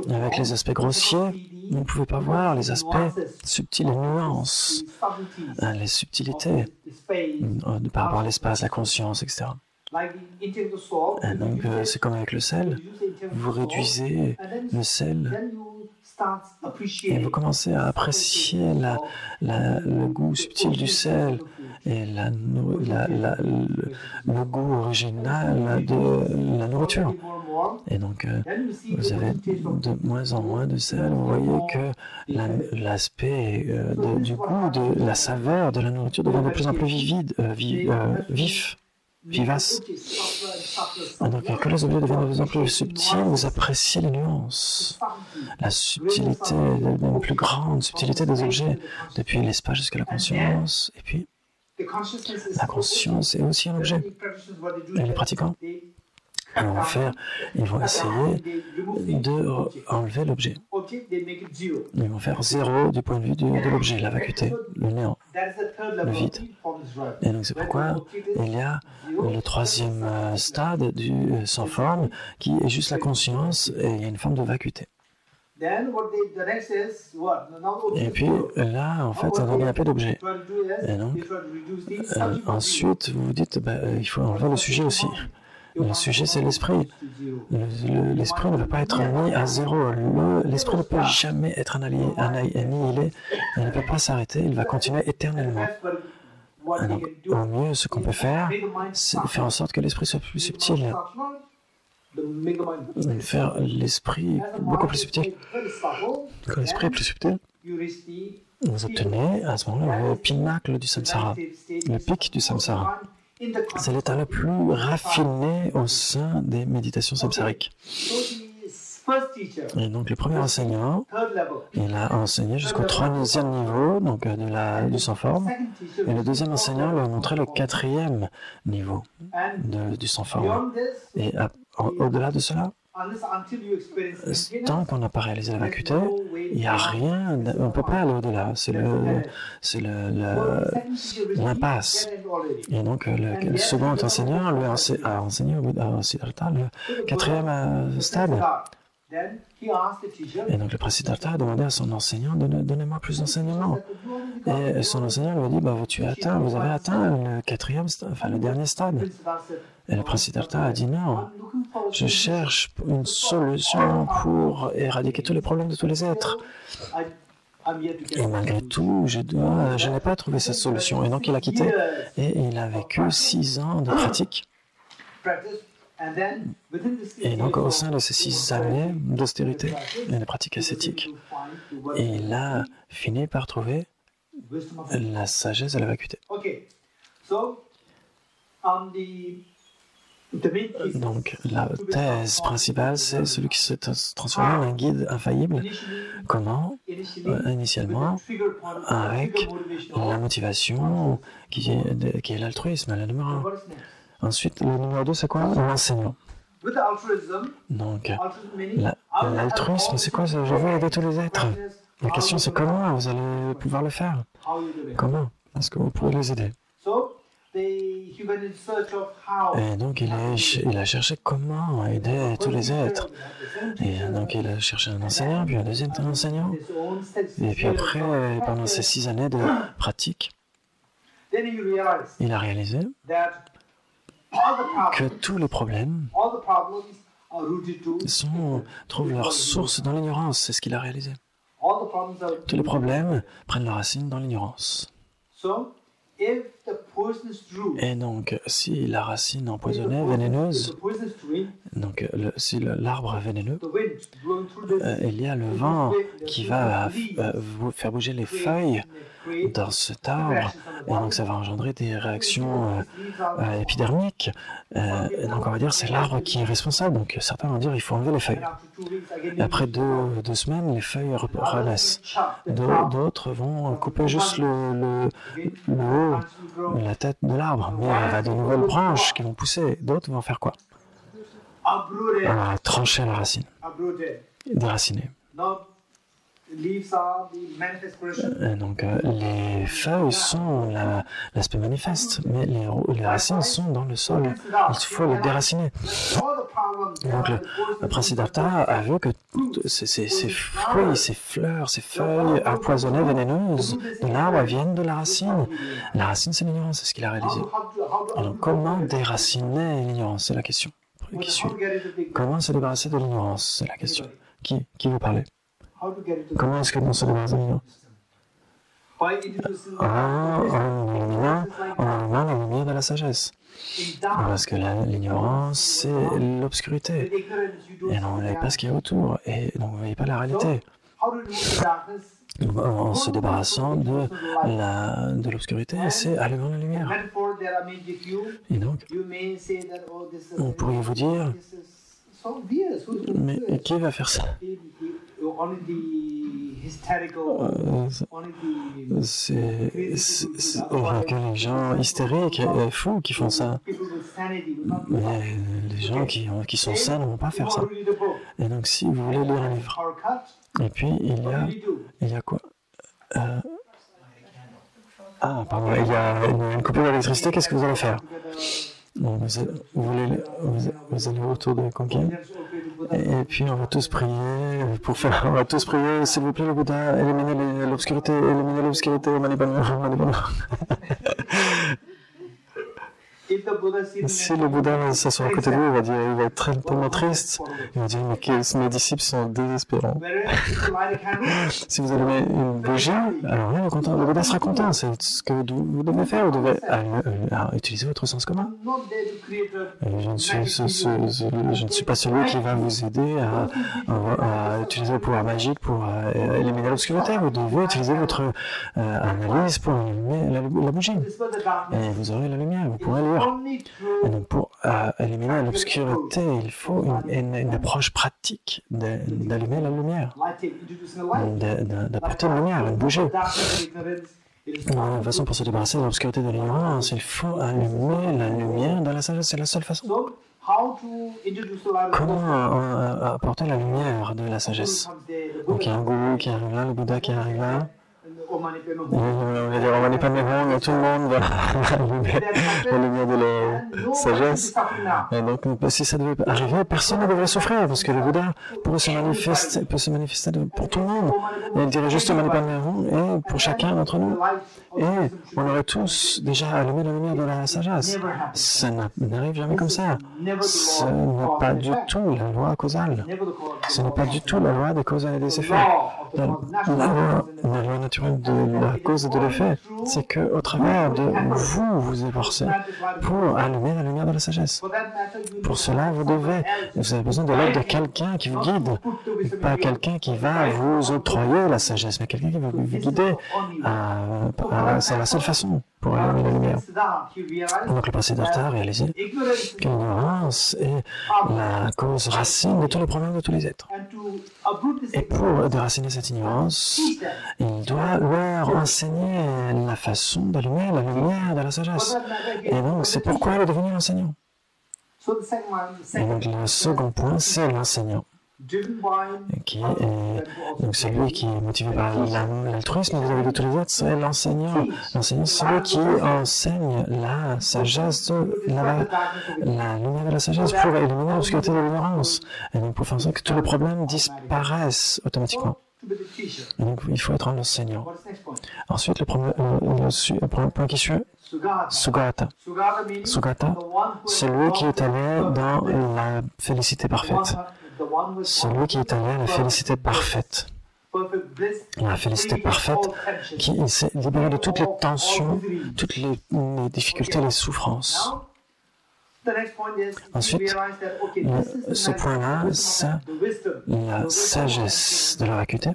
A: avec les aspects grossiers, vous ne pouvez pas voir les aspects subtils, les nuances, les subtilités par rapport à l'espace, la conscience, etc. Et donc, c'est comme avec le sel, vous réduisez le sel et vous commencez à apprécier le goût subtil du sel et le goût original de la nourriture. Et donc, vous avez de moins en moins de sel. Vous voyez que l'aspect du goût, de la saveur de la nourriture devient de plus en plus vif. Vivace. Donc, quand les objets deviennent de plus en plus subtils, vous appréciez les nuances, la subtilité, une plus grande subtilité des objets, depuis l'espace jusqu'à la conscience, et puis la conscience est aussi un objet. Et les pratiquants, ils vont essayer d'enlever l'objet. Ils vont faire zéro du point de vue de l'objet, la vacuité, le néant, le vide. Et donc c'est pourquoi il y a le troisième stade du sans forme qui est juste la conscience et il y a une forme de vacuité. Et puis là, en fait, il n'y a pas d'objet. Et donc, ensuite, vous vous dites, il faut enlever le sujet aussi. Le sujet, c'est l'esprit. L'esprit ne peut pas être mis à zéro. L'esprit ne peut jamais être annihilé. Il ne peut pas s'arrêter. Il va continuer éternellement. Donc, au mieux, ce qu'on peut faire, c'est de faire en sorte que l'esprit soit plus subtil. Faire l'esprit beaucoup plus subtil. Quand l'esprit est plus subtil, vous obtenez à ce moment-là le pinacle du samsara, le pic du samsara. C'est l'état le plus raffiné au sein des méditations samsariques. Et donc le premier enseignant, il a enseigné jusqu'au troisième niveau, donc du sans forme. Et le deuxième enseignant lui a montré le quatrième niveau du sans forme. Et au-delà de cela, tant qu'on n'a pas réalisé la vacuité, il n'y a rien, on ne peut pas aller au-delà. C'est l'impasse. Et donc le second enseignant lui a enseigné à Siddhartha le quatrième stade. Et donc le prince Siddhartha a demandé à son enseignant, donnez-moi plus d'enseignements. Et son enseignant lui a dit, vous avez atteint le quatrième stade, enfin le dernier stade. Et le prince Siddhartha a dit, non, je cherche une solution pour éradiquer tous les problèmes de tous les êtres. Et malgré tout, je n'ai pas trouvé cette solution. Et donc il a quitté et il a vécu 6 ans de pratique. Et donc au sein de ces 6 années d'austérité et de pratique ascétique, il a fini par trouver la sagesse et la vacuité. Donc la thèse principale, c'est celui qui se transforme en un guide infaillible. Comment? Initialement, avec la motivation qui est l'altruisme, la numéro 1. Ensuite, le numéro 2, c'est quoi? L'enseignant. Donc, l'altruisme, c'est quoi? Je veux aider tous les êtres. La question, c'est comment vous allez pouvoir le faire? Comment est-ce que vous pouvez les aider? Et donc, il a cherché comment aider tous les êtres. Et donc, il a cherché un enseignant, puis un deuxième enseignant. Et puis après, pendant ces 6 années de pratique, il a réalisé que tous les problèmes trouvent leur source dans l'ignorance. C'est ce qu'il a réalisé. Tous les problèmes prennent leur racine dans l'ignorance. Et donc, si la racine empoisonnée, vénéneuse, donc si l'arbre est vénéneux, il y a le vent qui va faire bouger les feuilles dans cet arbre, et donc ça va engendrer des réactions épidermiques. Et donc on va dire c'est l'arbre qui est responsable. Donc certains vont dire il faut enlever les feuilles. Et après deux semaines, les feuilles renaissent. D'autres vont couper juste le haut, la tête de l'arbre, mais il y a de nouvelles branches qui vont pousser. D'autres vont faire quoi? Trancher la racine, déraciner. Et donc les feuilles sont l'aspect manifeste, mais les racines sont dans le sol. Il faut les déraciner. Donc le prince Siddhartha a vu que ces fruits, ces fleurs, ces feuilles empoisonnées, vénéneuses de l'arbre viennent de la racine. La racine, c'est l'ignorance, c'est ce qu'il a réalisé. Alors comment déraciner l'ignorance? C'est la question qui suit. Comment se débarrasser de l'ignorance? C'est la question. Qui veut parler? Comment est-ce que l'on se débarrasse de l'ignorance? En éliminant la lumière de la sagesse. Parce que l'ignorance, c'est l'obscurité. Et on ne voyez pas ce qu'il y a autour. Et donc, vous ne voyez pas la réalité. En se débarrassant de l'obscurité, c'est allumant la lumière. Et donc, on pourrait vous dire, mais qui va faire ça? C'est que les gens hystériques et fous qui font ça. Mais les gens qui sont sains ne vont pas faire ça. Et donc si vous voulez lire un livre, et puis il y a quoi? Pardon, il y a une coupure d'électricité, qu'est-ce que vous allez faire? Vous allez autour de Konkin, et puis on va tous prier, on va tous prier, s'il vous plaît le Bouddha, éliminez l'obscurité, Manipanama. Si le Bouddha s'assoit à côté de vous, il va être tellement triste, il va dire mais mes disciples sont désespérants. Si vous allumez une bougie, alors lui, le Bouddha sera content, c'est ce que vous devez faire, vous devez utiliser votre sens commun. Je ne suis pas celui qui va vous aider à utiliser le pouvoir magique pour éliminer l'obscurité, vous devez utiliser votre analyse pour allumer la bougie. Et vous aurez la lumière, vous pourrez lire. Et donc pour éliminer l'obscurité, il faut une approche pratique d'allumer la lumière, d'apporter une lumière, une bougie. De toute façon, pour se débarrasser de l'obscurité de l'ignorance, il faut allumer la lumière de la sagesse, c'est la seule façon. Comment apporter la lumière de la sagesse? Donc il y a un gourou qui arrive là, le Bouddha qui arrive là. On va dire, on va pas mais tout le monde va allumer la lumière de la sagesse. Et donc, si ça devait arriver, personne ne devrait souffrir, parce que le Bouddha peut se manifester pour tout le monde. Et il dirait juste et pour chacun d'entre nous. Et on aurait tous déjà allumé la lumière de la sagesse. Ça n'arrive jamais comme ça. Ce n'est pas du tout la loi causale. Ce n'est pas du tout la loi des causes et des effets. La loi naturelle de la cause et de l'effet, c'est qu'au travers de vous, vous efforcez pour allumer la lumière de la sagesse. Pour cela, vous avez besoin de l'aide de quelqu'un qui vous guide, pas quelqu'un qui va vous octroyer la sagesse, mais quelqu'un qui va vous guider. C'est la seule façon pour allumer la lumière. Donc le prince Siddhartha a réalisé que l'ignorance est la cause racine de tous les problèmes de tous les êtres. Et pour déraciner cette ignorance, il doit leur enseigner la façon d'allumer la lumière de la sagesse. Et donc c'est pourquoi il est devenu enseignant. Et donc le second point, c'est l'enseignant. Donc celui qui est motivé par l'altruisme, vous avez de tous les autres, c'est l'enseignant. L'enseignant, c'est celui qui enseigne la sagesse, la lumière de la sagesse pour éliminer l'obscurité de l'ignorance. Et donc pour faire en sorte que tous les problèmes disparaissent automatiquement. Et donc il faut être un enseignant. Ensuite, le point qui suit, Sugata. Sugata, celui qui est allé dans la félicité parfaite. Celui qui est allé à la félicité parfaite. la félicité parfaite, qui s'est libéré de toutes les tensions, toutes les difficultés, les souffrances. Ensuite, ce point-là, c'est la sagesse de leur acuité.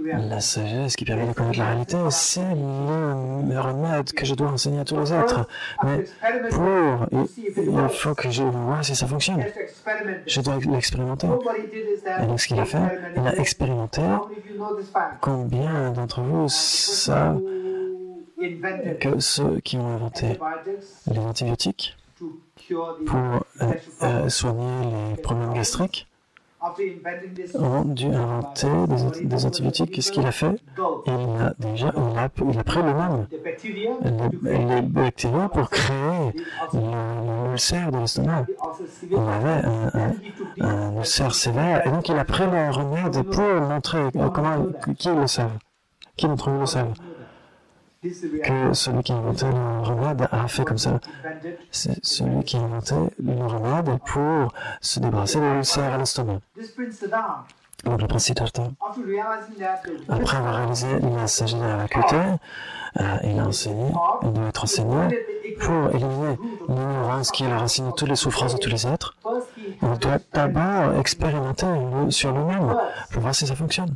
A: La sagesse qui permet de connaître la réalité, c'est le remède que je dois enseigner à tous les êtres. Mais il faut que je vois si ça fonctionne. Je dois l'expérimenter. Et donc ce qu'il a fait, il a expérimenté. Combien d'entre vous savent que ceux qui ont inventé les antibiotiques pour soigner les problèmes gastriques ont dû inventer des antibiotiques? Qu'est-ce qu'il a fait? Il a pris lui-même les bactéries pour créer l'ulcère de l'estomac. Il avait un ulcère sévère et donc il a pris le remède pour montrer qui le savent. Qui d'entre vous le savent? Que celui qui a inventé le remède a fait comme ça. C'est celui qui a inventé le remède pour se débarrasser de l'ulcère à l'estomac. Donc le prince Siddhartha, après avoir réalisé la sagesse de la vacuité, il doit être enseigné pour éliminer l'ignorance qui est la racine de toutes les souffrances de tous les êtres. Il doit d'abord expérimenter sur lui-même pour voir si ça fonctionne.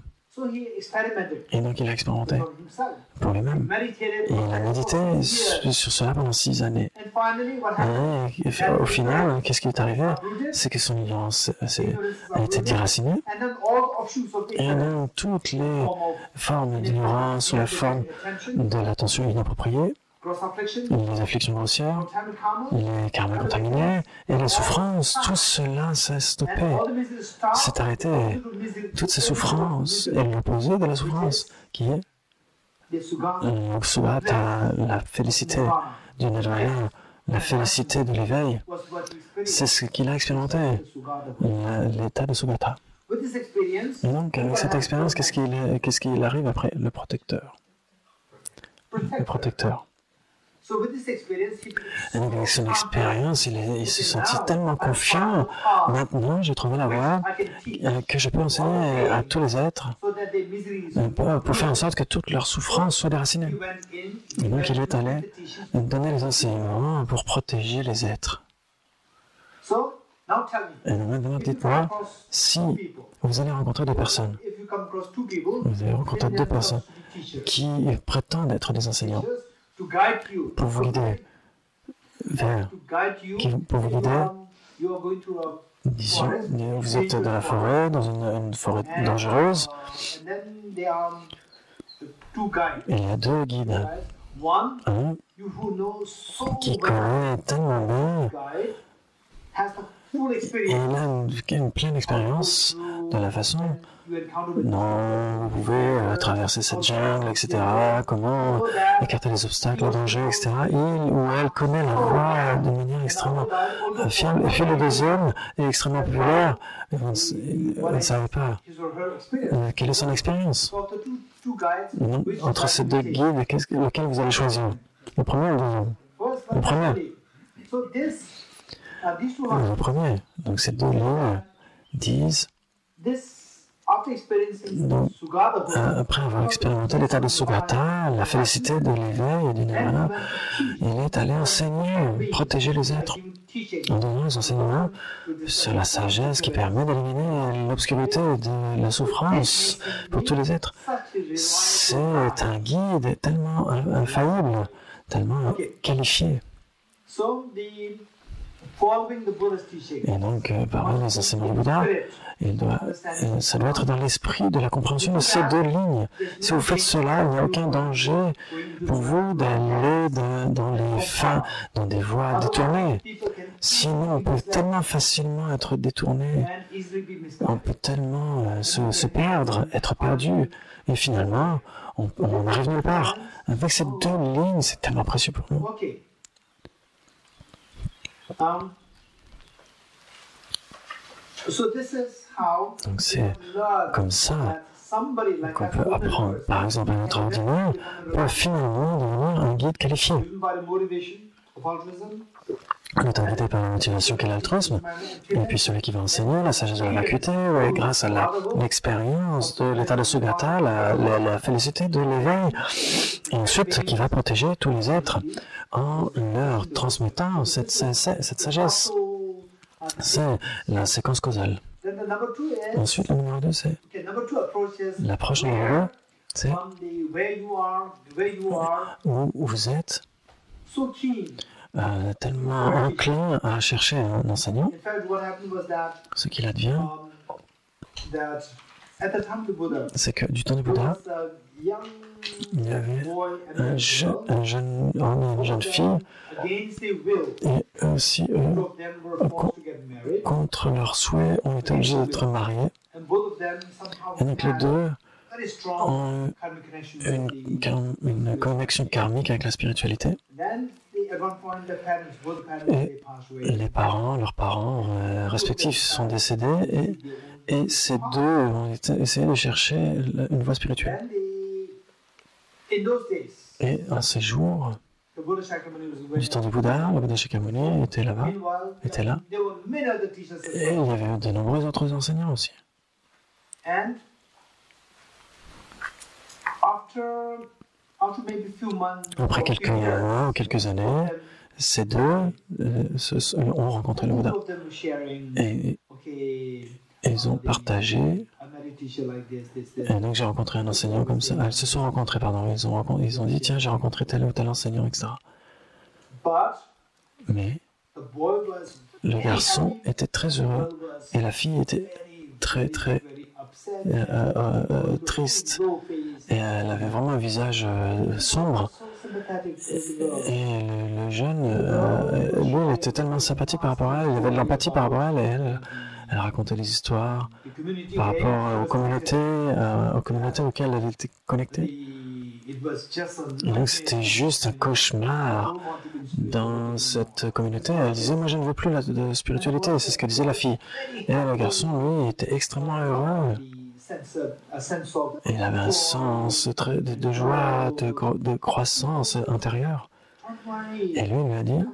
A: Et donc il a expérimenté pour lui-même. Et il a médité sur cela pendant 6 années. Et au final, qu'est-ce qui est arrivé? C'est que son ignorance a été déracinée. Et donc toutes les formes d'ignorance ou la forme de l'attention inappropriée, les afflictions grossières, les karmas contaminés et les souffrances, tout cela s'est stoppé, s'est arrêté. Toutes ces souffrances et l'opposé de la souffrance, qui est le Sugata, la félicité du Nirvana, la félicité de l'éveil, c'est ce qu'il a expérimenté, l'état de Sugata. Et donc, avec cette expérience, qu'est-ce qu'il arrive après? Le protecteur. Le protecteur. Et donc avec son expérience, il se sentit tellement confiant. Maintenant, j'ai trouvé la voie que je peux enseigner à tous les êtres pour faire en sorte que toutes leurs souffrances soient déracinées. Et donc il est allé donner les enseignements pour protéger les êtres. Et donc maintenant, dites-moi, si vous allez rencontrer deux personnes, vous allez rencontrer deux personnes qui prétendent être des enseignants, pour vous guider disons, vous êtes dans la forêt, dans une forêt dangereuse, et il y a deux guides. Un qui connaît tellement bien, et il a une pleine expérience de la façon dont vous pouvez traverser cette jungle, etc., comment écarter les obstacles, les dangers, etc. Il ou elle connaît la voie de manière extrêmement fiable. Et puis le deuxième est extrêmement populaire. Vous ne savez pas quelle est son expérience. Entre ces deux guides, lequel vous allez choisir? Le premier ou le deuxième? Le premier. Le premier. Donc ces deux lignes disent, donc, après avoir expérimenté l'état de Sugata, la félicité de l'éveil et du nirvana, il est allé enseigner, protéger les êtres, en donnant les enseignements sur la sagesse qui permet d'éliminer l'obscurité de la souffrance pour tous les êtres. C'est un guide tellement infaillible, tellement qualifié. Et donc, parmi les enseignements du Bouddha, ça doit être dans l'esprit de la compréhension de ces deux lignes. Si vous faites cela, il n'y a aucun danger pour vous d'aller dans des voies détournées. Sinon, on peut tellement facilement être détourné, on peut tellement se perdre, être perdu, et finalement, on arrive nulle part. Avec ces deux lignes, c'est tellement précieux pour nous. Donc c'est comme ça qu'on peut apprendre. Par exemple, un être ordinaire peut finalement devenir un guide qualifié. On est invité par la motivation qu'est l'altruisme, et puis celui qui va enseigner la sagesse de la vacuité, ouais, grâce à l'expérience de l'état de Sugata, la félicité de l'éveil, et ensuite qui va protéger tous les êtres en leur transmettant cette sagesse. C'est la séquence causale. Ensuite, le numéro 2, c'est l'approche numéro 2, c'est où vous êtes tellement enclin à chercher un enseignant. Ce qu'il advient, c'est que du temps du Bouddha, il y avait une jeune fille, et aussi contre leur souhait, ont été obligés d'être mariés. Et donc les deux ont une connexion karmique avec la spiritualité. Et leurs parents respectifs sont décédés, et ces deux ont essayé de chercher une voie spirituelle. Et à ces jours, du temps du Bouddha, le Bouddha Shakyamuni était là-bas, était là, et il y avait de nombreux autres enseignants aussi. Après quelques mois ou quelques années, ces deux ont rencontré le Bouddha. Et ils ont partagé. Et donc j'ai rencontré un enseignant comme ça. Elles se sont rencontrées, pardon. Ils ont dit, tiens, j'ai rencontré tel ou tel enseignant, etc. Mais le garçon était très heureux et la fille était très, très triste. Et elle avait vraiment un visage sombre. Et le jeune, lui, il était tellement sympathique par rapport à elle, il avait de l'empathie par rapport à elle, et elle racontait des histoires par rapport aux communautés auxquelles elle était connectée. Et donc c'était juste un cauchemar dans cette communauté. Elle disait, moi je ne veux plus de spiritualité, c'est ce que disait la fille. Et le garçon, lui, était extrêmement heureux. Et il avait un sens de joie, de croissance intérieure. Et lui, il lui a dit,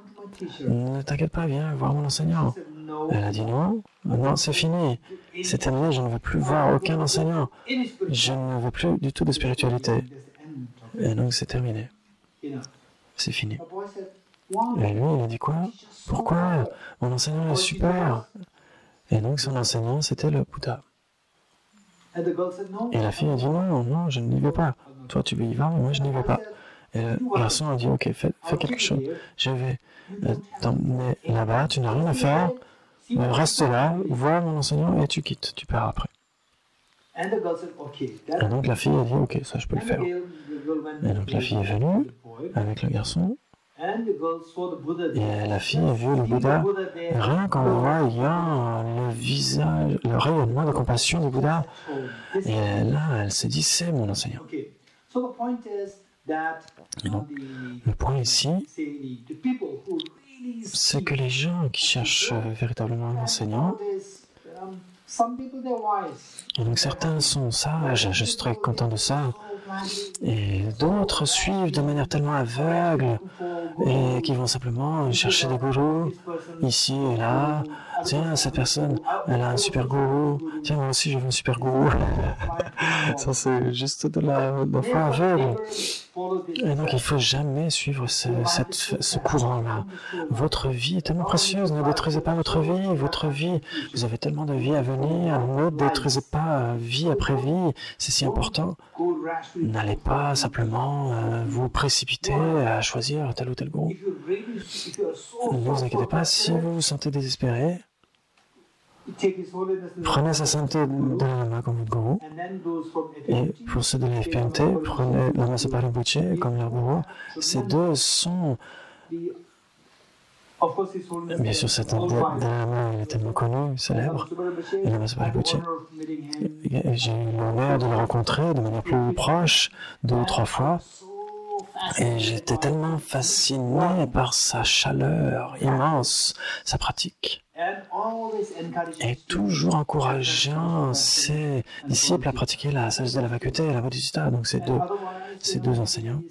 A: ne t'inquiète pas, viens voir mon enseignant. Elle a dit non, c'est fini, c'est terminé, je ne veux plus voir aucun enseignant. Je ne veux plus du tout de spiritualité. Et donc c'est terminé. C'est fini. Et lui, il a dit quoi? Pourquoi? Mon enseignant est super. Et donc son enseignant, c'était le Bouddha. Et la fille a dit non, je n'y vais pas. Toi, tu veux y voir, mais moi, je n'y vais pas. Et le garçon a dit, ok, fais quelque chose. Je vais t'emmener là-bas, tu n'as rien à faire. Reste là, vois mon enseignant et tu quittes. Tu pars après. Et donc la fille a dit, ok, ça, je peux le faire. Et donc la fille est venue avec le garçon. Et la fille a vu le Bouddha, rien qu'en voyant le visage, le rayonnement de compassion du Bouddha. Et là, elle s'est dit, c'est mon enseignant. Et donc, le point ici, c'est que les gens qui cherchent véritablement un enseignant, et donc certains sont sages, je suis très content de ça, et d'autres suivent de manière tellement aveugle et qui vont simplement chercher des gourous ici et là. Tiens, cette personne, elle a un super gourou. Tiens, moi aussi, je veux un super gourou. Ça, c'est juste de la foi aveugle. Et donc, il ne faut jamais suivre ce courant-là. Votre vie est tellement précieuse. Ne détruisez pas votre vie. Votre vie, vous avez tellement de vie à venir. Ne détruisez pas vie après vie. C'est si important. N'allez pas simplement vous précipiter à choisir tel ou tel gourou. Ne vous inquiétez pas. Si vous vous sentez désespéré, prenez sa sainteté de la main comme votre gourou. Et pour ceux de la FPMT, prenez Lama Zopa Rinpoche comme leur gourou. Ces deux sont... Bien sûr, cet Dalai il est tellement connu, célèbre, et Lama Zopa Rinpoche. J'ai eu l'honneur de le rencontrer de manière plus proche, 2 ou 3 fois. Et j'étais tellement fasciné par sa chaleur immense, sa pratique. Et toujours encourageant ses disciples à pratiquer la sagesse de la vacuité et la bodhisattva. Donc ces deux enseignants.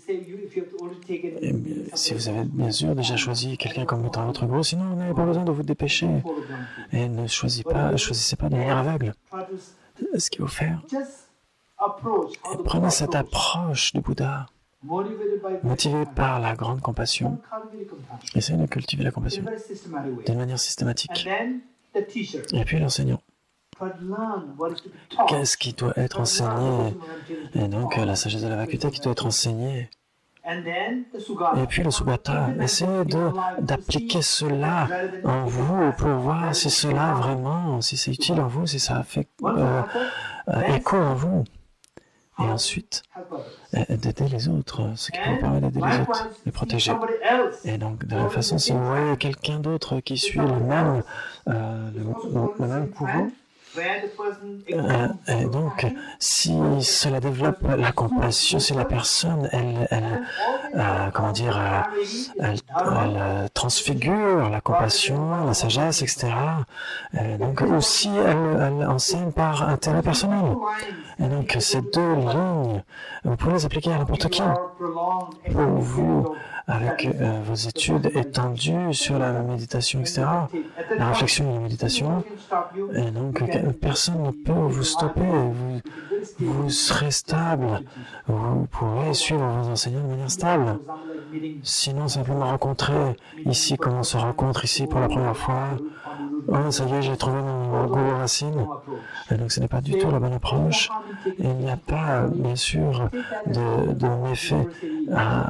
A: Si vous avez bien sûr déjà choisi quelqu'un comme étant votre guru, sinon vous n'avez pas besoin de vous dépêcher. Et ne choisissez pas de manière aveugle. Ce qu'il faut faire, prenez cette approche du Bouddha, motivé par la grande compassion. Essayez de cultiver la compassion d'une manière systématique. Et puis l'enseignant. Qu'est-ce qui doit être enseigné? Et donc la sagesse de la vacuité qui doit être enseignée. Et puis le Sugata, essayez d'appliquer cela en vous pour voir si cela vraiment, si c'est utile en vous, si ça fait écho en vous. Et ensuite, d'aider les autres, ce qui peut vous permettre d'aider les autres, les protéger. Et donc, de la même façon, si vous voyez quelqu'un d'autre qui suit le même courant, et donc, si cela développe la compassion, si la personne, elle transfigure la compassion, la sagesse, etc. Donc, aussi, elle enseigne par intérêt personnel. Et donc, ces deux lignes, vous pouvez les appliquer à n'importe qui. Pour vous, avec vos études étendues sur la méditation, etc., la réflexion et la méditation, et donc personne ne peut vous stopper, vous serez stable, vous pourrez suivre vos enseignants de manière stable. Sinon, simplement rencontrer ici, comme on se rencontre ici pour la première fois, oh, ça y est, j'ai trouvé mon gourou racine. Et donc, ce n'est pas du tout la bonne approche. Et il n'y a pas, bien sûr, de méfait.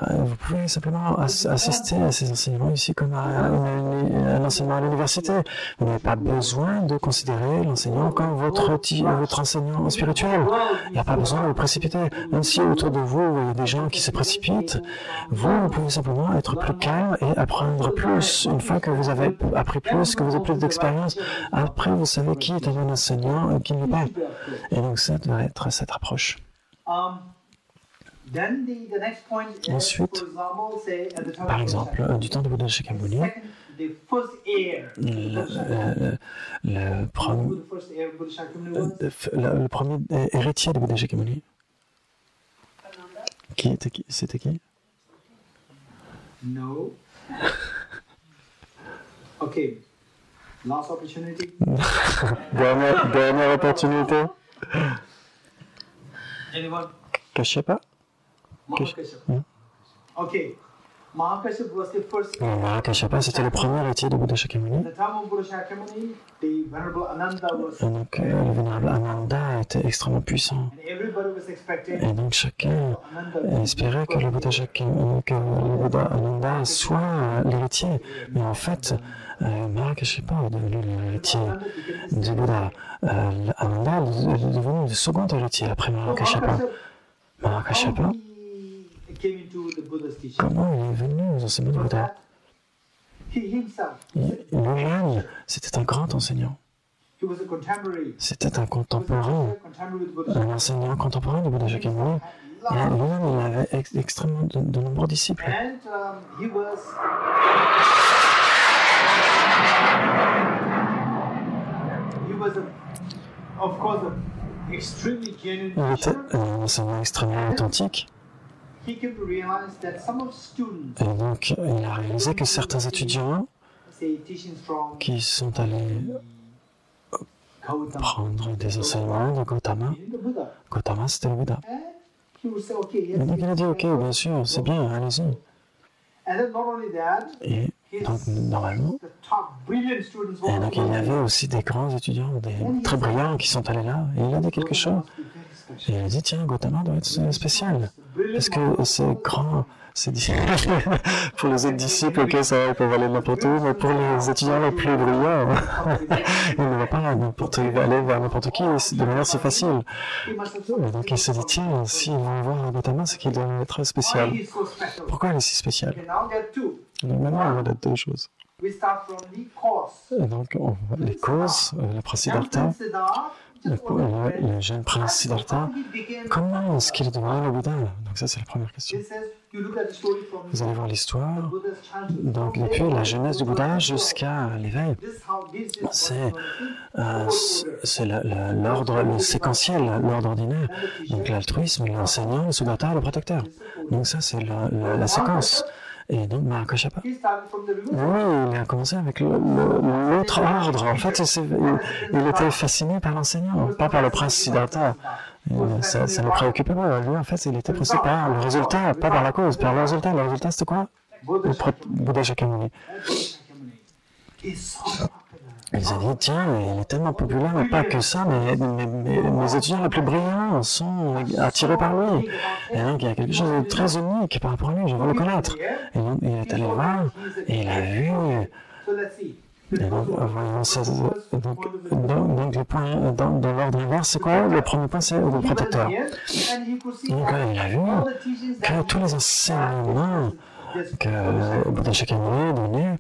A: Vous pouvez simplement assister à ces enseignements ici comme à un enseignement à l'université. Vous n'avez pas besoin de considérer l'enseignant comme votre enseignant spirituel. Il n'y a pas besoin de vous précipiter. Même si autour de vous, il y a des gens qui se précipitent, vous pouvez simplement être plus calme et apprendre plus. Une fois que vous avez appris plus, que vous avez plus d'expérience, après vous savez qui est un bon enseignant et qui ne l'est pas. Et donc ça doit être cette approche. Ensuite, par exemple, du temps de Bouddha Shakyamuni, le premier héritier de Bouddha Shakyamuni, c'était qui?
C: No. Okay. Last opportunity.
A: Dernière opportunité.
C: Anyone?
A: Kashyapa?
C: Okay. Mahakashyapa was the first.
A: Mahakashyapa, c'était le premier héritier de Bouddha Shakyamuni.
C: The time of Buddha Shakyamuni, the Venerable Ananda was.
A: Et donc, le vénérable Ananda était extrêmement puissant.
C: And everybody was expecting.
A: Et donc, chacun espérait que le Bouddha Ananda soit l'héritier. Mais en fait, Mahakashyapa est devenu l'héritier du Bouddha. Ananda est devenu le second héritier après Mahakashyapa. Mahakashyapa, comment il est venu aux enseignements du Bouddha? Lui-même, c'était un grand enseignant. C'était un contemporain, un enseignant contemporain du Bouddha Shakyamuni. Et lui-même, il avait extrêmement de nombreux disciples. Il était un enseignant extrêmement authentique. Et donc, il a réalisé que certains étudiants qui sont allés prendre des enseignements de Gautama, Gautama c'était le Bouddha. Et donc il a dit, ok, bien sûr, c'est bien, allez-y. Et donc, normalement, et donc il y avait aussi des grands étudiants, des très brillants qui sont allés là, et il a dit quelque chose. Et il a dit, tiens, Gautama doit être spécial, parce que c'est grand, c'est pour les autres disciples, ok, ça va, ils peuvent aller n'importe où, mais pour les étudiants les plus brillants, ils ne vont pas aller vers n'importe qui de manière si facile. Et donc il se dit, tiens, s'ils vont voir Gautama, c'est qu'il doit être spécial. Pourquoi il est si spécial? Donc maintenant, on va deux choses. Et donc, on voit les causes, le prince Siddhartha, le jeune prince Siddhartha, comment est-ce qu'il est devenu le Bouddha? Donc ça, c'est la première question. Vous allez voir l'histoire. Donc, depuis la jeunesse du Bouddha jusqu'à l'éveil, c'est l'ordre, le séquentiel, l'ordre ordinaire. Donc, l'altruisme, l'enseignant, le Sugato, le protecteur. Donc, ça, c'est la séquence. Et donc, Mahakashyapa, oui, il a commencé avec l'autre ordre. En fait, il était fasciné par l'enseignant, pas par le prince Siddhartha. Ça ne le préoccupait pas. Lui, en fait, il était préoccupé par le résultat, pas par la cause. Par le résultat, c'était quoi? Le Bouddha Shakyamuni. Il s'est dit, tiens, il est tellement populaire, mais pas que ça, mais mes étudiants les plus brillants sont attirés par lui. Et donc, il y a quelque chose de très unique par rapport à lui, je veux le connaître. Et donc, il est allé le voir, et il a vu. Et donc, donc le point dans l'ordre inverse, c'est quoi? Le premier point, c'est le protecteur. Donc, il a vu que tous les enseignements que Bouddha Shakyamuni donnait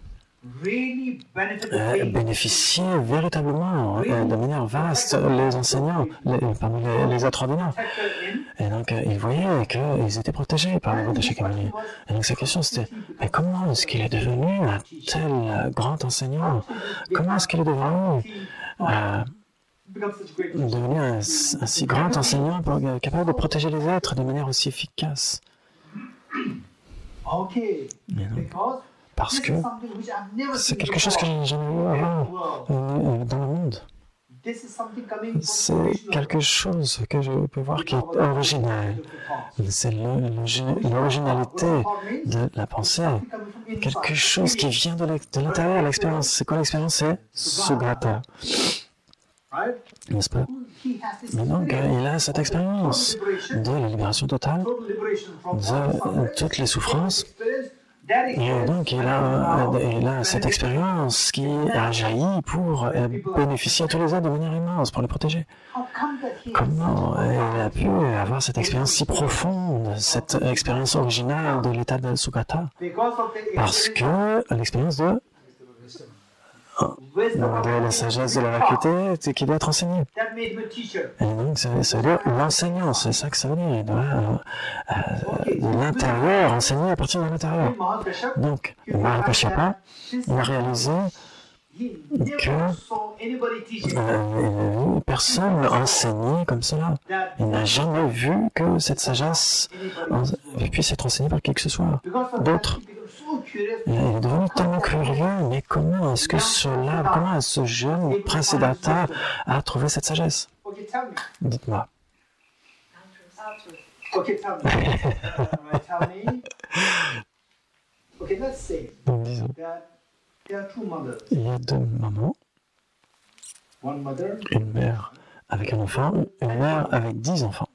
A: bénéficiaient véritablement de manière vaste les enseignants, parmi les êtres ordinaires. Et donc, ils voyaient qu'ils étaient protégés par le Bouddha Shakyamuni. Et donc, sa question c'était, mais comment est-ce qu'il est devenu un tel grand enseignant? Comment est-ce qu'il est devenu un si grand enseignant capable de protéger les êtres de manière aussi efficace? Et donc, parce que c'est quelque chose que je n'ai jamais vu avant dans le monde. C'est quelque chose que je peux voir qui est original. C'est l'originalité de la pensée. Quelque chose qui vient de l'intérieur, l'expérience. C'est quoi l'expérience? C'est Sugato. N'est-ce pas? Mais donc, il a cette expérience de la libération totale, de toutes les souffrances. Et donc, il a cette expérience qui a jailli pour bénéficier à tous les autres de manière immense, pour les protéger. Comment il a pu avoir cette expérience si profonde, cette expérience originale de l'état de Sugata? Parce que l'expérience de la sagesse de la vacuité, c'est qui doit être enseignée. Et donc, ça veut dire l'enseignant, c'est ça que ça veut dire. Il doit, de l'intérieur, enseigner à partir de l'intérieur. Donc, Mahakashyapa, il a réalisé que personne n'a enseigné comme cela. Il n'a jamais vu que cette sagesse puisse être enseignée par qui que ce soit d'autre. Il est devenu tellement curieux, mais comment est-ce que ce jeune prince Siddhartha a trouvé cette sagesse? Dites-moi. Donc, disons, il y a deux mamans, une mère avec un enfant, une mère avec 10 enfants.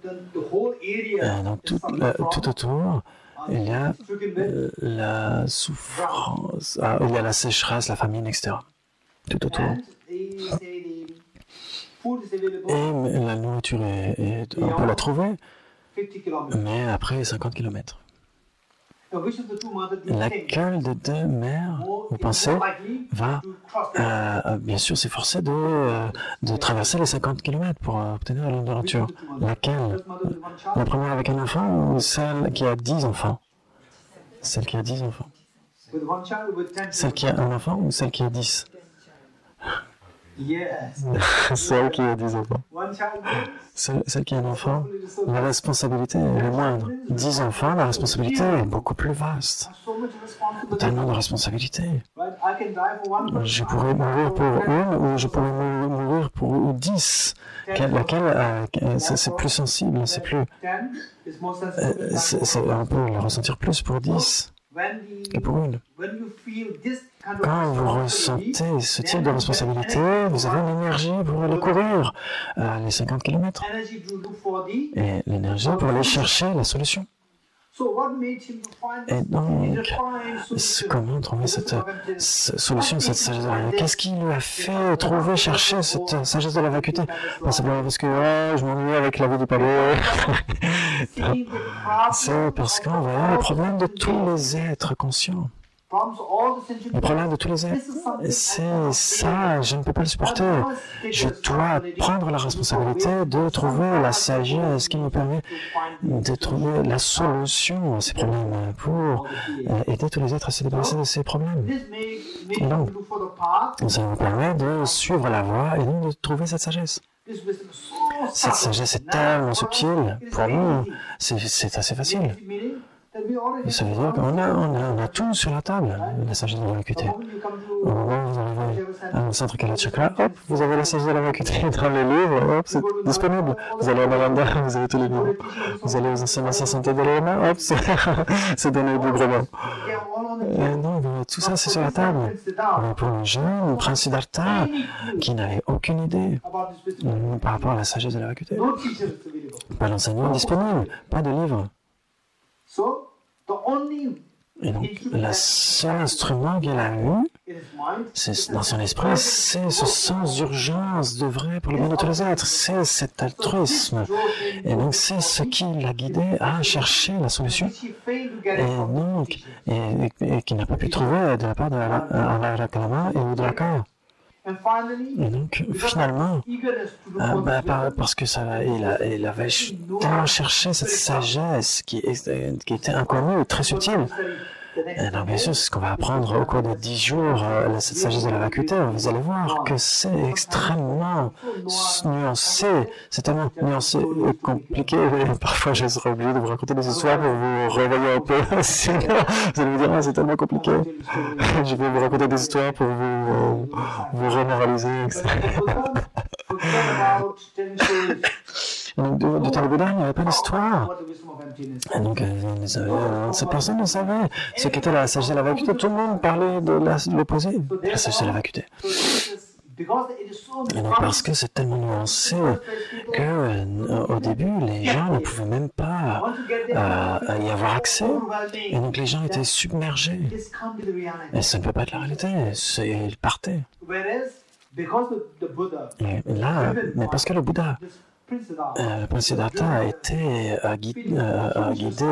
A: Donc, tout autour, il y a la souffrance, il y a la sécheresse, la famine, etc. Tout autour. Et la nourriture, on peut la trouver, mais après 50 km. Laquelle des deux mères, vous pensez, va bien sûr s'efforcer de traverser les 50 km pour obtenir la nourriture? Laquelle? La première avec un enfant ou celle qui a 10 enfants? Celle qui a 10 enfants. Celle qui a un enfant ou celle qui a 10? Celle qui a 10 enfants. Celle qui a un enfant, la responsabilité est le moindre. 10 enfants, la responsabilité est beaucoup plus vaste. Tellement de responsabilités. Je pourrais mourir pour une ou je pourrais mourir pour 10. Laquelle, c'est plus sensible, c'est plus... on peut le ressentir plus pour 10 que pour une. Quand vous ressentez ce type de responsabilité, vous avez l'énergie pour aller courir les 50 km. Et l'énergie pour aller chercher la solution. Et donc, comment trouver cette solution, cette sagesse de la vacuité? Qu'est-ce qui lui a fait trouver, chercher cette sagesse de la vacuité? Pas simplement parce que je m'ennuie avec la vie du palais. C'est parce qu'on voit le problème de tous les êtres conscients. Le problème de tous les êtres, c'est ça, je ne peux pas le supporter. Je dois prendre la responsabilité de trouver la sagesse qui me permet de trouver la solution à ces problèmes pour aider tous les êtres à se débarrasser de ces problèmes. Et donc, ça nous permet de suivre la voie et donc de trouver cette sagesse. Cette sagesse est tellement subtile, pour nous, c'est assez facile. Ça veut dire qu'on a tout sur la table, la sagesse de la vacuité. Au moment où vous arrivez à un centre Kala Chakra, hop, vous avez la sagesse de la vacuité dans les livres, hop, c'est disponible. Vous allez à Nalanda, vous avez tous les livres. Vous allez aux enseignements sans santé de l'EMA, hop, c'est donné librement. Non, tout ça c'est sur la table. Mais pour un jeune, Prince Siddhartha, qui n'avait aucune idée par rapport à la sagesse de la vacuité, pas d'enseignement disponible, pas de livre. Et donc, le seul instrument qu'elle a eu, dans son esprit, c'est ce sens d'urgence de vrai pour le bien de tous les êtres, c'est cet altruisme. Et donc, c'est ce qui l'a guidée à chercher la solution. Et donc, et qui n'a pas pu trouver de la part de la Kalama et de la Kaya. Et donc, finalement, parce que il avait tellement cherché cette sagesse qui était inconnue, très subtile. Et donc, bien sûr, c'est ce qu'on va apprendre au cours des 10 jours, cette sagesse de la vacuité. Vous allez voir que c'est extrêmement nuancé, c'est tellement nuancé et compliqué. Et parfois, je serai obligé de vous raconter des histoires pour vous réveiller un peu. Sinon, vous allez me dire, c'est tellement compliqué. Je vais vous raconter des histoires pour vous remoraliser, etc. Donc, du temps de Bouddha, il n'y avait pas d'histoire. Et donc, cette personne ne savait ce qu'était la sagesse de la vacuité. Tout le monde parlait de l'opposé, la sagesse de la vacuité. Et donc, parce que c'est tellement nuancé qu'au début, les gens ne pouvaient même pas y avoir accès. Et donc, les gens étaient submergés. Et ça ne peut pas être la réalité. Ils partaient. Et là, mais parce que le Bouddha, le prince Siddhartha a été guidé,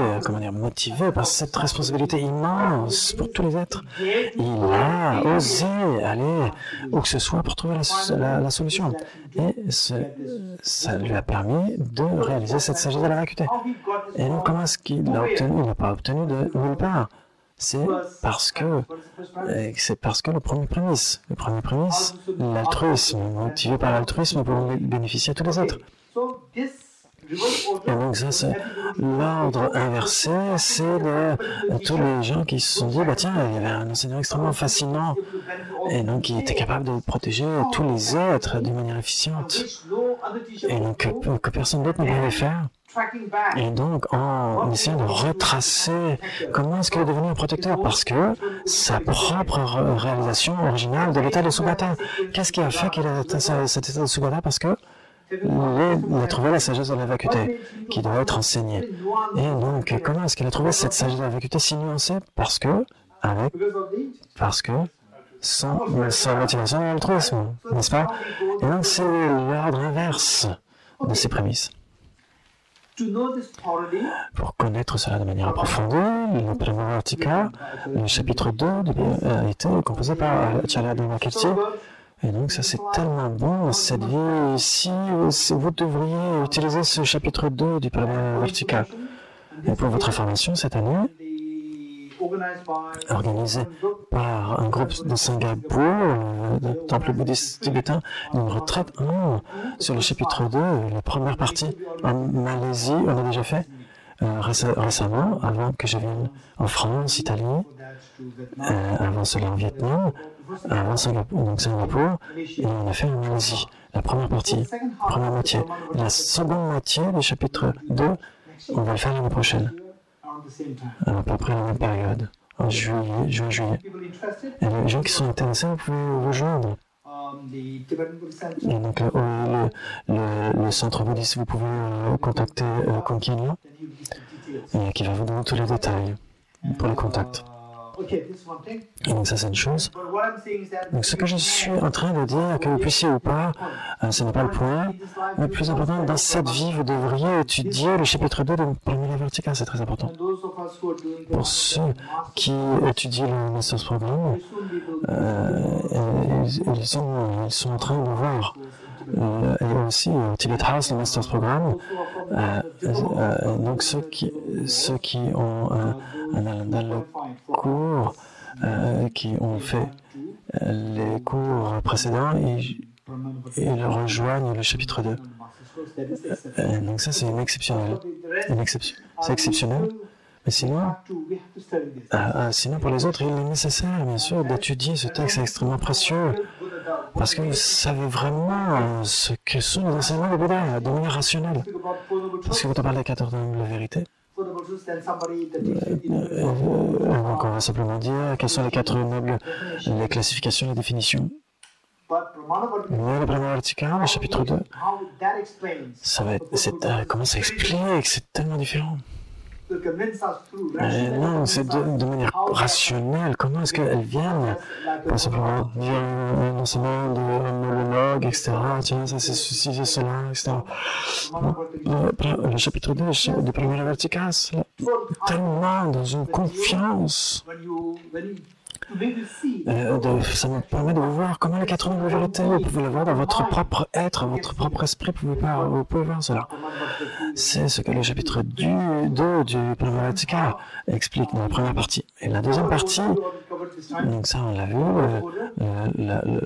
A: motivé par cette responsabilité immense pour tous les êtres. Il a osé aller où que ce soit pour trouver la solution. Et ça lui a permis de réaliser cette sagesse de la vacuité. Et donc, comment est-ce qu'il l'a obtenu? Il n'a pas obtenu de nulle part. C'est parce que le premier prémisse, l'altruisme, motivé par l'altruisme pour bénéficier à tous les êtres. Et donc ça, c'est l'ordre inversé, c'est tous les gens qui se sont dit, tiens, il y avait un enseignant extrêmement fascinant, et donc il était capable de protéger tous les êtres d'une manière efficiente, et donc que personne d'autre ne pouvait faire. Et donc, en essayant de retracer comment est-ce qu'il est devenu un protecteur, parce que sa propre réalisation originale de l'état de Subhata. Qu'est-ce qui a fait qu'il a atteint cet état de Subhata? Parce que il a trouvé la sagesse de la vacuité qui doit être enseignée. Et donc, comment est-ce qu'il a trouvé cette sagesse de la vacuité si nuancée? Parce que sans motivation et altruisme, n'est-ce pas? Et donc, c'est l'ordre inverse de ces prémices. Pour connaître cela de manière approfondie, le Pramavartika, le chapitre 2 a été composé par Acharya Dharmakirti. Et donc ça c'est tellement bon, cette vie ici, vous devriez utiliser ce chapitre 2 du Pramavartika. Et pour votre information, cette année, organisé par un groupe de Singapour, le temple bouddhiste tibétain, une retraite sur le chapitre 2, la première partie en Malaisie, on a déjà fait récemment, avant que je vienne en France, Italie, avant cela en Vietnam, avant Singapour, et on a fait en Malaisie, la première partie, la première moitié. La seconde moitié du chapitre 2, on va le faire l'année prochaine. À peu près la même période, en juin-juillet. Et les gens qui sont intéressés, vous pouvez vous rejoindre. Et donc, le centre bouddhiste, vous pouvez contacter Konkinyo, qui va vous donner tous les détails pour le contact. Et donc ça c'est une chose. Donc ce que je suis en train de dire, que vous puissiez ou pas, ce n'est pas le point. Le plus important, dans cette vie, vous devriez étudier le chapitre 2 de Pramila Vertica, c'est très important. Pour ceux qui étudient le Master's Programme, ils sont en train de voir. Et aussi au Tibet House, le Master's Programme. Donc ceux qui ont dans le cours, qui ont fait les cours précédents, ils rejoignent le chapitre 2. Donc ça c'est exceptionnel. C'est exceptionnel. Mais sinon pour les autres, il est nécessaire, bien sûr, d'étudier ce texte extrêmement précieux. Parce que vous savez vraiment ce que sont les enseignements de Bouddha de manière rationnelle. Parce que quand on parle des 14 nobles vérités, donc on va simplement dire quelles sont les 4 nobles, les classifications, les définitions. Mais le Pramila Vertica, le chapitre 2, comment ça explique, c'est tellement différent. Non, c'est de manière rationnelle. Comment est-ce qu'elles viennent? Pas simplement dire un enseignement de monologue, etc. Tiens, ça c'est ceci, c'est cela, etc. Le chapitre 2 de Pramila Vertica, c'est tellement dans une confiance. Ça me permet de vous voir comment les 4 nobles vérités, vous pouvez le voir dans votre propre être, votre propre esprit, vous pouvez voir cela. C'est ce que le chapitre 2 du Pramila Vertica explique dans la première partie. Et la deuxième partie, donc ça on l'a vu,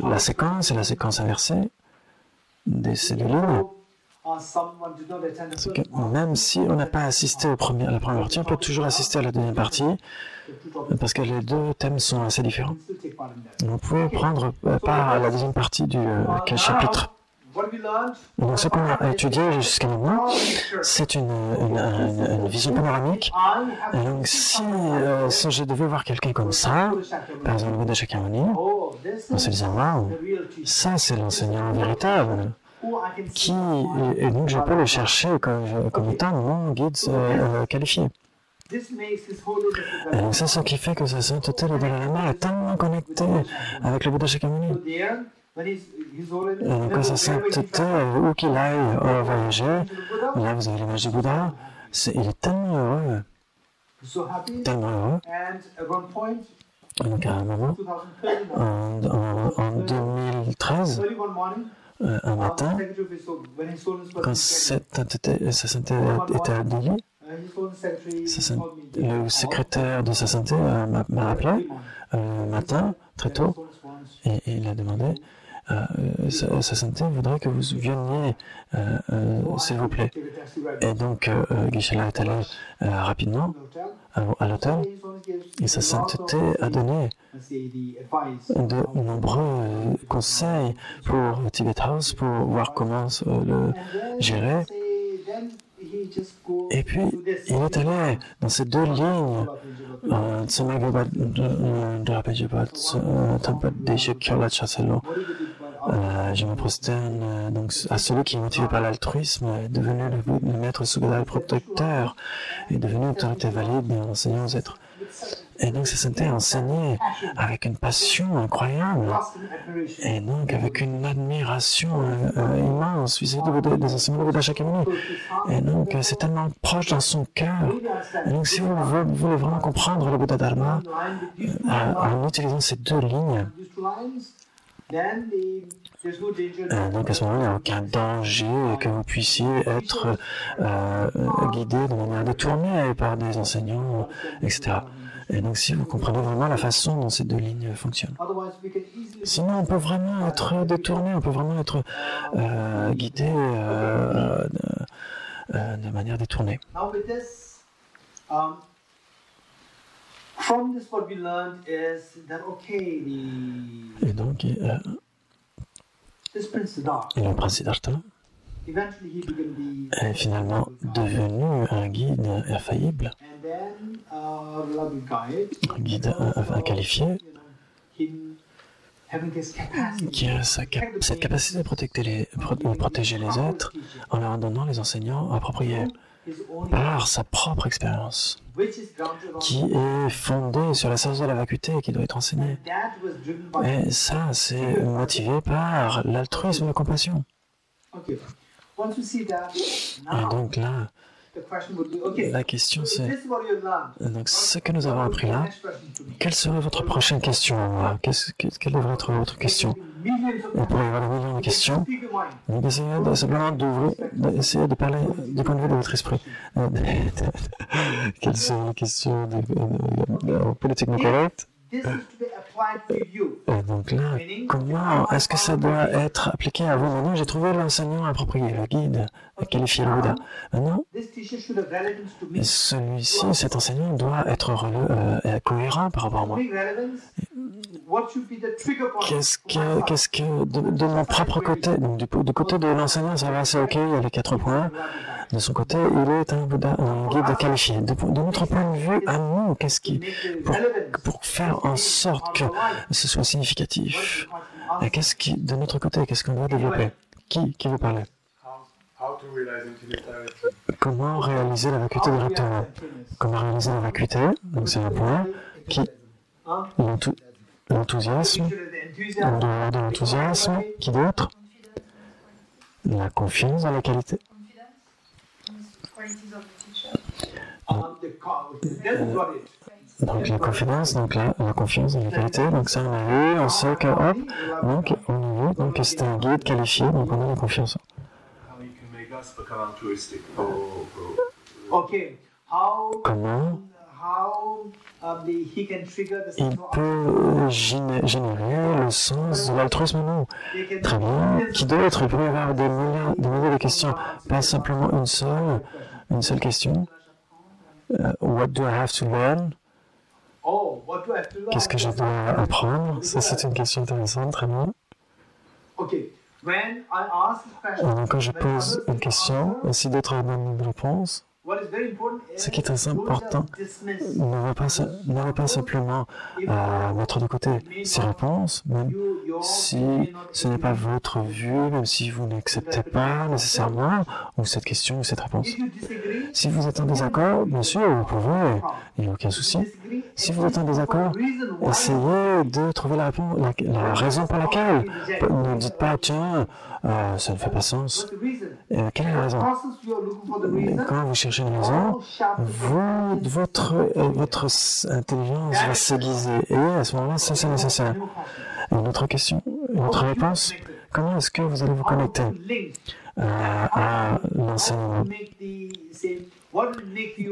A: la séquence et la séquence inversée de ces deux lignes. Que même si on n'a pas assisté à la première partie, on peut toujours assister à la deuxième partie, parce que les deux thèmes sont assez différents. Vous pouvez prendre part à la deuxième partie du chapitre. Donc ce qu'on a étudié jusqu'à maintenant, c'est une vision panoramique. Et donc si je devais voir quelqu'un comme ça, par exemple le Bouddha Shakyamuni, on se disait, waouh, ça c'est l'enseignant véritable. Et donc je peux le chercher comme étant mon guide qualifié. Et donc c'est ce qui fait que sa sainteté, le Dalai Lama, est tellement connecté avec le Bouddha Shakyamuni. Et donc sa sainteté, où qu'il aille voyager, là vous avez l'image du Bouddha, il est tellement heureux. Tellement heureux. Et donc à un moment, en 2013, un matin, quand sa sainteté était à Delhi, le secrétaire de sa sainteté m'a appelé un matin, très tôt, et il a demandé sa sainteté voudrait que vous veniez, s'il vous plaît. Et donc, Geshe-la est allé rapidement à l'hôtel, et sa sainteté a donné de nombreux conseils pour Tibet House, pour voir comment le gérer. Et puis, il est allé dans ces deux lignes, je me prosterne donc à celui qui est motivé par l'altruisme, est devenu le maître Sugadal protecteur, est devenu autorité valide et enseignant aux êtres. Et donc, ça s'était enseigné avec une passion incroyable, et donc avec une admiration immense vis-à-vis des enseignements de Bouddha Shakyamuni. Et donc, c'est tellement proche dans son cœur. Et donc, si vous voulez vraiment comprendre le Bouddha Dharma, en utilisant ces deux lignes, donc à ce moment, il n'y a aucun danger que vous puissiez être guidé de manière détournée par des enseignants, etc. Et donc, si vous comprenez vraiment la façon dont ces deux lignes fonctionnent. Sinon, on peut vraiment être détourné, on peut vraiment être guidé de manière détournée. Et donc, le prince Siddhartha est finalement devenu un guide infaillible, un guide inqualifié, qui a cette capacité de protéger les êtres en leur donnant les enseignements appropriés. par sa propre expérience, qui est fondée sur la sagesse de la vacuité et qui doit être enseignée. Et ça, c'est motivé par l'altruisme et la compassion. Et donc là, la question c'est, donc ce que nous avons appris là, quelle serait votre prochaine question? Quelle devrait être votre question? Il pourrait y avoir des millions de questions. Donc essayez simplement d'essayer de parler du point de vue de votre esprit. Quelles sont les questions politiquement correctes? Et donc là, comment est-ce que ça doit être appliqué à vous? Maintenant, j'ai trouvé l'enseignant approprié, le guide qualifié le Bouddha. Maintenant, celui-ci, cet enseignant doit être cohérent par rapport à moi. Qu'est-ce que de mon propre côté, donc du côté de l'enseignant, ça va, c'est ok, il y a les 4 points. De son côté, il est un Bouddha, un guide qualifié. De notre point de vue, à nous, qu'est-ce qui, pour faire en sorte que ce soit significatif, et qu'est-ce qui, de notre côté, qu'est-ce qu'on doit développer? Qui veut parler? Comment réaliser la vacuité directement? Comment réaliser la vacuité? Donc c'est un point qui, l'enthousiasme, en dehors de l'enthousiasme, qui d'autre? La confiance dans la qualité. Donc la confidence, donc la confiance dans la qualité, donc ça on a vu, on sait que hop, donc on a vu donc que c'était un guide qualifié, donc on a la confiance. Comment il peut générer le sens de l'altruisme? Non. Très bien. Qui d'autre? Il peut y avoir des milliers de questions, pas simplement une seule question. What do I have to learn? Qu'est-ce que je dois apprendre? Ça, c'est une question intéressante, très bien. Quand je pose une question, si d'autres donnent une réponse, ce qui est très important, n'allez pas simplement mettre de côté ces réponses, même si ce n'est pas votre vue, même si vous n'acceptez pas nécessairement ou cette question ou cette réponse. Si vous êtes en désaccord, bien sûr, vous pouvez, il n'y a aucun souci. Si vous êtes en désaccord, essayez de trouver la raison pour laquelle. Ne dites pas, tiens, ça ne fait pas sens. Quelle est la raison? Quand vous cherchez une raison, votre intelligence va s'aiguiser. Et à ce moment-là, ça c'est nécessaire. Une autre question, une autre réponse. Comment est-ce que vous allez vous connecter à l'enseignement?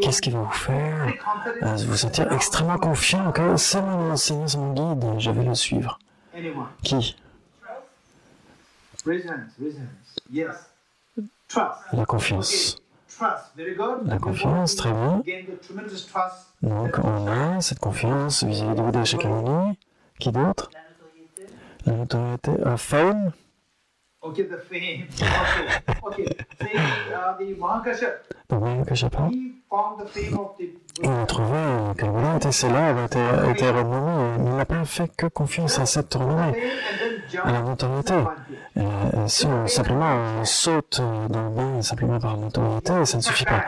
A: Qu'est-ce qui va vous faire vous sentir extrêmement confiant que c'est mon enseignant, c'est mon guide, je vais le suivre? Qui? La confiance. La confiance, très bien. Donc on a cette confiance vis-à-vis de Bouddha Shakyamuni. Qui d'autre? La notoriété. Fame. Donc Mahakashapa, il a trouvé que le Bouddha était célèbre, était renommé. Il n'a pas fait que confiance à cette renommée, à la notoriété. Simplement, on saute dans le bain simplement par la notoriété, ça ne suffit pas.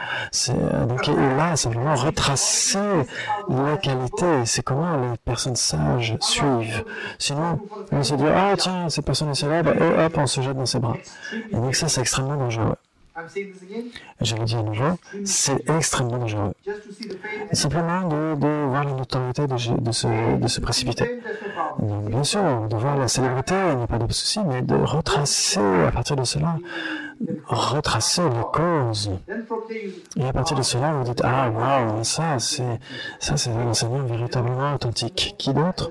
A: Donc il a simplement retracé la qualité. C'est comment les personnes sages suivent. Sinon, on se dit, ah tiens, cette personne est célèbre, et hop, on se jette dans ses bras. Et donc ça, c'est extrêmement dangereux. Je le dis à nouveau, c'est extrêmement dangereux. Simplement de voir la notoriété de se précipiter. Donc, bien sûr, de voir la célébrité, il n'y a pas de souci, mais de retracer à partir de cela, retracer les causes. Et à partir de cela, vous dites, ah waouh, ça c'est un enseignement véritablement authentique. Qui d'autre?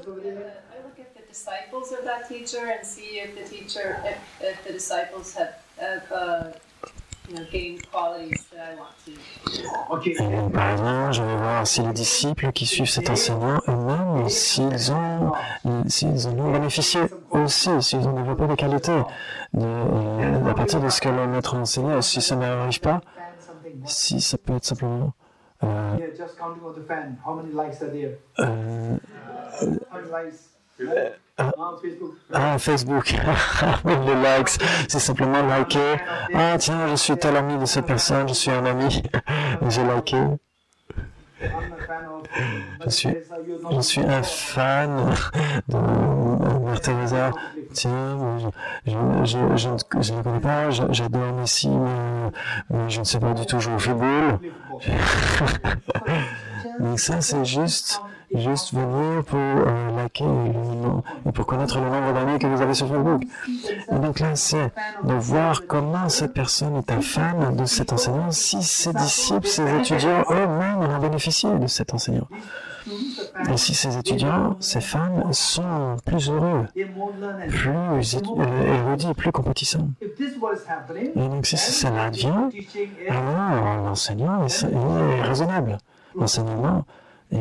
A: Par exemple, je vais voir si les disciples qui suivent cet enseignant eux-mêmes, s'ils en ont bénéficié aussi, s'ils ont développé des qualités à partir de ce que le maître a enseigné. Si ça n'arrive pas, si ça peut être simplement Facebook, les likes, c'est simplement liker. Ah tiens, je suis tel ami de cette personne, je suis un ami, j'ai liké. Je suis un fan de Mère Teresa. Tiens, je ne la connais pas, j'adore Messi, mais je ne sais pas du tout jouer au football. Donc ça, c'est juste venir pour liker et pour connaître le nombre d'amis que vous avez sur Facebook. Et donc là, c'est de voir comment cette personne est un fan de cet enseignant, si ses disciples, ses étudiants eux-mêmes ont bénéficié de cet enseignant. Et si ces étudiants, ces fans sont plus heureux, plus érudits, plus compétissants. Et donc si cela advient, alors l'enseignant est raisonnable. L'enseignement, et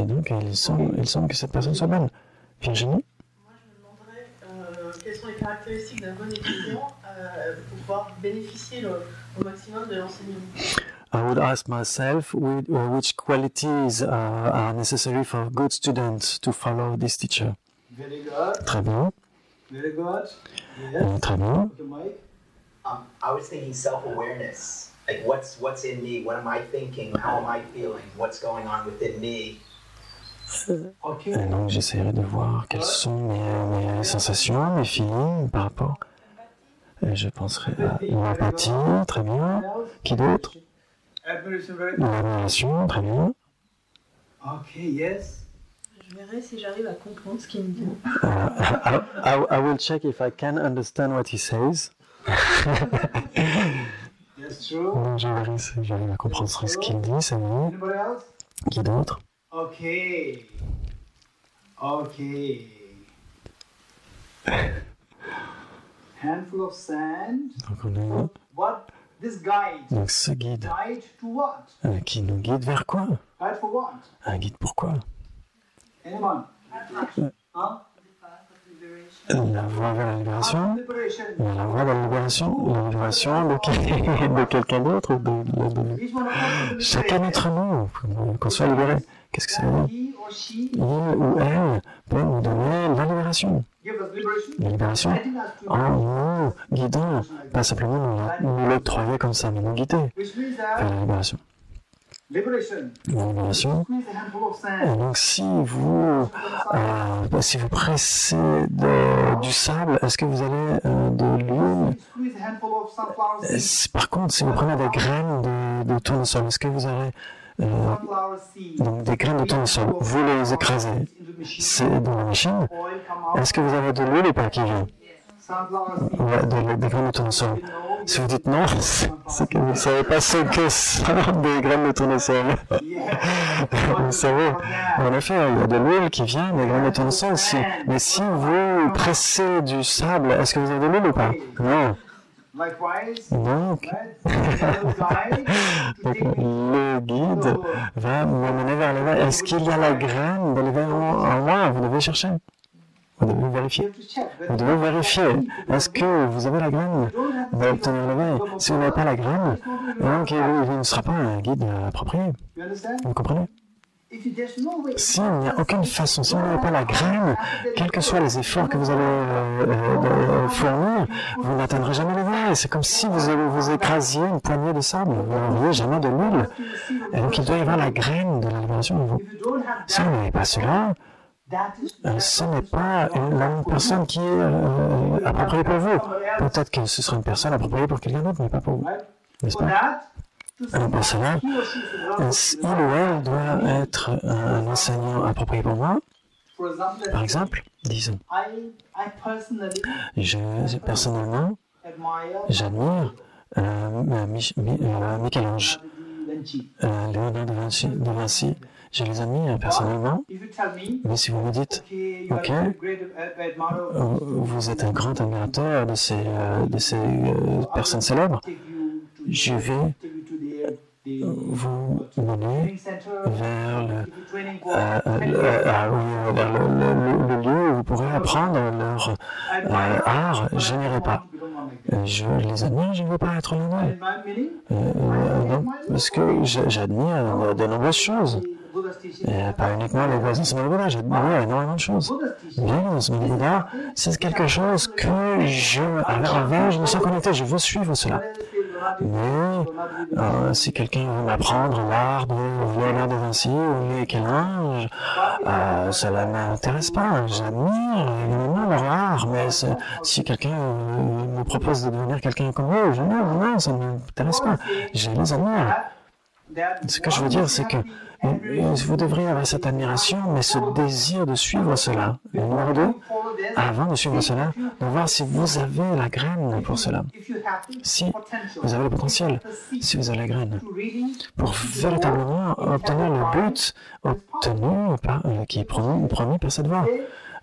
A: donc il semble que cette personne soit bonne. Virginie?
D: Moi, je me demanderais quelles sont les caractéristiques d'un bon étudiant pour pouvoir bénéficier au maximum de l'enseignement.
A: I would ask myself which qualities are necessary for a good student to follow this teacher.
C: Very good.
A: Très bien.
C: Very good. Yes.
A: Très bien.
C: Okay, Mike.
E: I was thinking self-awareness. Like what's in me? What am I thinking? How am I feeling? What's going on within me?
C: Okay.
A: Et donc j'essaierai de voir quelles sont mes sensations, mes feelings par rapport. Et je penserai à l'empathie, très bien. Qui d'autre?
C: Admiration, very good.
A: L'admiration, très bien.
C: Okay, yes.
D: Je verrai si j'arrive à comprendre ce qu'il me dit.
A: I will check if I can understand what he says.
C: Yes, true.
A: Donc je verrai si j'arrive à comprendre ce qu'il dit, c'est bon.
C: Anybody else?
A: Qui d'autre?
C: Okay. Okay. Handful of sand.
A: Donc on a
C: What? This guide.
A: donc ce guide
C: Guide to what?
A: qui nous guide vers quoi?
C: Guide for what?
A: Un guide pourquoi?
C: Anyone? Huh?
A: La voie vers la libération?
C: Liberation.
A: La voie vers la libération de quelqu'un d'autre ou de
C: Each one of us is
A: chacun d'entre nous, qu'on soit libéré. Qu'est-ce que ça veut dire?
C: he or she
A: Il ou elle peut nous donner la libération.
C: give us liberation.
A: La libération
C: Guiding us to
A: en nous guidant, pas simplement nous l'octroyer comme ça, mais nous guider
C: which means
A: vers
C: that
A: la libération.
C: liberation.
A: La libération.
C: Squeeze a handful of
A: Et
C: sand.
A: donc si vous pressez du sable, est-ce que vous avez de l'huile?
C: Squeeze a handful of sunflower seeds.
A: Par contre, si vous prenez des graines de tournesol, est-ce que vous avez
C: Sunflower seeds.
A: donc des graines de tournesol? Vous les écrasez,
C: Into the machine.
A: c'est dans la machine.
C: Oil come out.
A: Est-ce que vous avez de l'huile ou pas qui vient?
C: Sunflower seeds.
A: Ouais, des graines de tournesol. Si vous dites non, c'est que vous ne savez pas ce que sont des graines de tournesol. Vous savez, en effet, il y a de l'huile qui vient des graines de tournesol aussi. Mais si vous pressez du sable, est-ce que vous avez de l'huile ou pas? Non.
C: Likewise,
A: Donc,
C: right?
A: le guide va m'amener vers le verre. Est-ce qu'il y a la graine de l'éveil en moi? Vous devez chercher. Vous devez vérifier. Vous devez vérifier. Est-ce que vous avez la graine d'obtenir l'éveil? Si vous n'avez pas la graine, donc il ne sera pas un guide approprié.
C: You understand?
A: Vous comprenez?
C: If there's no way,
A: S'il n'y a aucune façon, si vous n'avez pas la graine, quels que soient les efforts que vous allez fournir, vous n'atteindrez jamais l'éveil. C'est comme si vous écrasiez une poignée de sable. Vous n'auriez jamais de l'huile. Et donc il doit y avoir la graine de la libération en vous.
C: if you don't have
A: Si vous n'avez pas cela,
C: that is
A: ce n'est pas la même personne qui est appropriée pour vous. Peut-être que ce sera une personne appropriée pour quelqu'un d'autre, mais pas pour vous.
C: right.
A: N'est-ce
C: For
A: pas?
C: that,
A: Alors pour cela,
C: he or she is
A: il ou elle doit être un enseignant approprié pour moi.
C: For example,
A: Par exemple, disons,
C: I personally
A: personnellement,
C: admire
A: j'admire Michel-Ange,
C: Da Vinci.
A: Léonard de Vinci. Je les admire personnellement,
C: If you tell me,
A: mais si vous me dites,
C: okay, you
A: ok,
C: are a great admirer,
A: vous êtes un grand admirateur de ces personnes célèbres,
C: take you to
A: je vais
C: take you to the
A: vous mener
C: training center,
A: vers
C: give you training for
A: le lieu où vous pourrez apprendre leur art. Je n'irai pas. Je les admire, je ne veux pas être l'un d'eux.
C: In my meaning,
A: Non, parce que j'admire de nombreuses choses. Et pas uniquement les enseignements du Bouddha, j'ai admiré énormément de choses. Bien, l'enseignement du Bouddha, c'est quelque chose que envers je me sens connecté, je veux suivre cela. Mais si quelqu'un veut m'apprendre l'art de Léonard de Vinci ou Michel-Ange, cela ne m'intéresse pas. J'admire énormément leur art, mais si quelqu'un me propose de devenir quelqu'un comme eux, non, ça ne m'intéresse pas. Je les admire. Ce que je veux dire, c'est que vous devriez avoir cette admiration, mais ce désir de suivre cela. Numéro 2, avant de suivre cela, de voir si vous avez la graine pour cela. Si vous avez le potentiel, si vous avez la graine, pour véritablement obtenir le but obtenu qui est promis par cette voie.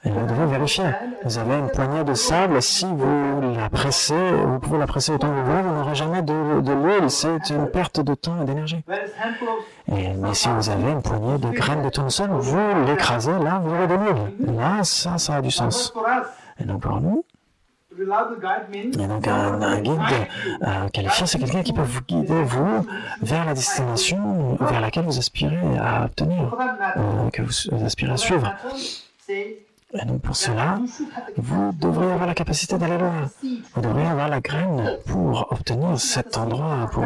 A: Et vous devez vérifier. Vous avez une poignée de sable, si vous la pressez, vous pouvez la presser autant que vous voulez, vous n'aurez jamais de l'huile, c'est une perte de temps et d'énergie. Mais si vous avez une poignée de graines de tournesol, vous l'écrasez, là, vous aurez de l'huile. Là, ça a du sens. Et donc pour nous, et donc un guide qualifié, c'est quelqu'un qui peut vous guider, vous, vers la destination vers laquelle vous aspirez à obtenir, que vous aspirez à suivre. Et donc pour cela, vous devriez avoir la capacité d'aller loin. Vous devriez avoir la graine pour obtenir cet endroit, pour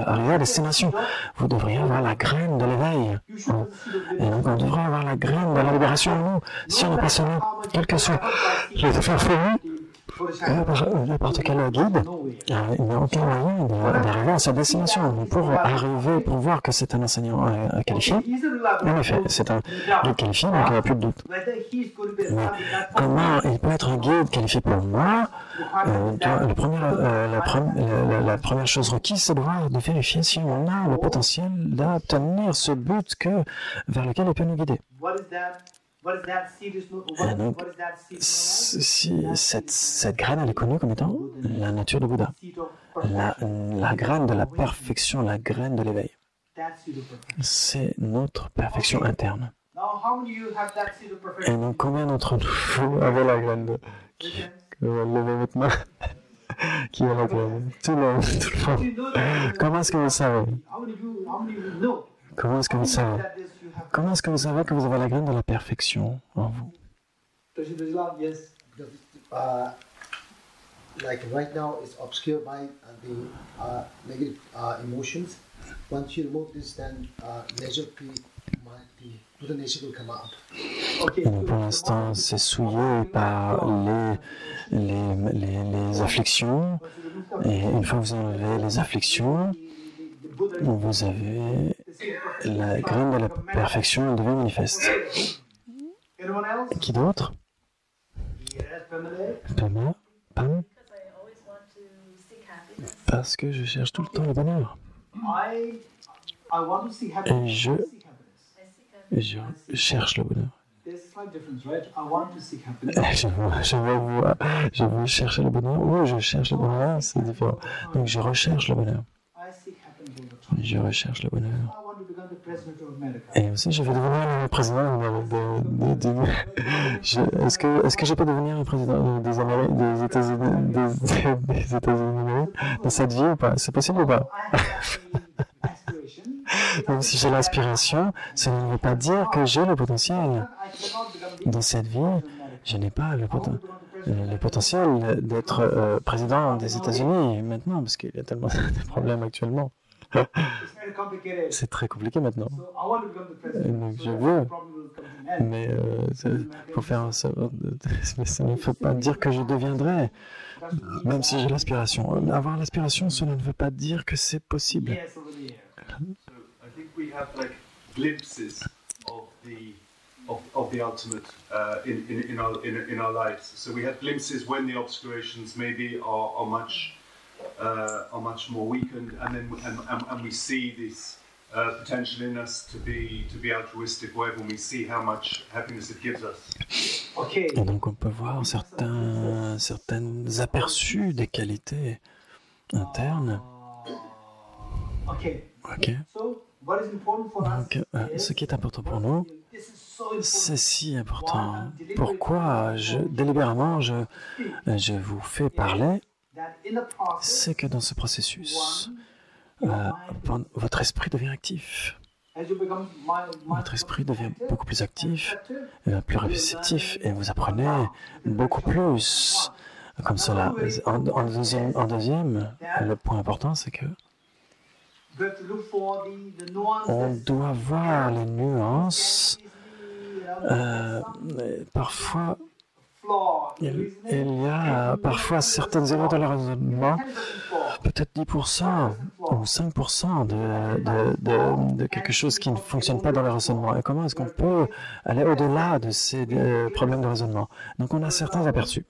A: arriver à destination. Vous devriez avoir la graine de l'éveil. Et donc on devrait avoir la graine de la libération en nous. Si on est passionné, quel que soit les efforts fournis, n'importe quel guide, il n'y a aucun moyen d'arriver à sa destination. Pour voir que c'est un enseignant qualifié, en effet, c'est un guide qualifié, donc il n'y a plus de doute. Mais comment il peut être un guide qualifié pour moi? La première chose requise, c'est de vérifier si on a le potentiel d'obtenir ce but vers lequel il peut nous guider. Et donc, si cette graine, elle est connue comme étant la nature du Bouddha, la graine de la perfection, la graine de l'éveil. C'est notre perfection interne. Et donc, combien d'entre vous avez la graine de... Levez votre main. Qui a la graine? Tout le monde. Comment est-ce que vous savez? Comment est-ce que vous savez? Comment est-ce que vous savez que vous avez la graine de la perfection en vous?
F: Like right now, it's obscured by the negative emotions. Once you remove this, then nature, the Buddha nature will come out.
A: Pour l'instant, c'est souillé par les afflictions. Et une fois que vous enlevez les afflictions, vous avez la graine de la perfection devient manifeste. Qui d'autre? Pam? Parce que je cherche tout le temps le bonheur. Et je cherche le bonheur. Je veux chercher le bonheur ou je cherche le bonheur, c'est différent. Donc je recherche le bonheur. Je recherche le bonheur. Et aussi, je veux devenir le président Est-ce que je peux devenir le président des États-Unis dans cette vie ou pas? C'est possible ou pas? Même si j'ai l'aspiration, cela ne veut pas dire que j'ai le potentiel. Dans cette vie, je n'ai pas le potentiel d'être président des États-Unis maintenant, parce qu'il y a tellement de problèmes actuellement. C'est très compliqué maintenant. Donc je veux, mais pour faire ça ne veut pas dire que je deviendrai, même si j'ai l'aspiration. Avoir l'aspiration, cela ne veut pas dire que c'est possible.
G: Of the ultimate in our lives. So we have glimpses when the obscurations maybe are much more weakened, and we see this potential in us to be altruistic, wherever we see how much happiness it gives us.
A: Et donc on peut voir certains aperçus des qualités internes. Ok. Donc, ce qui est important pour nous, c'est si important. Pourquoi délibérément je vous fais parler, c'est que dans ce processus, votre esprit devient actif. votre esprit devient beaucoup plus actif, plus réceptif, et vous apprenez beaucoup plus comme cela. En deuxième, le point important, c'est que on doit voir les nuances. Parfois, il y a parfois certaines erreurs dans le raisonnement, peut-être 10% ou 5% de quelque chose qui ne fonctionne pas dans le raisonnement. Et comment est-ce qu'on peut aller au-delà de ces problèmes de raisonnement? Donc, on a certains aperçus.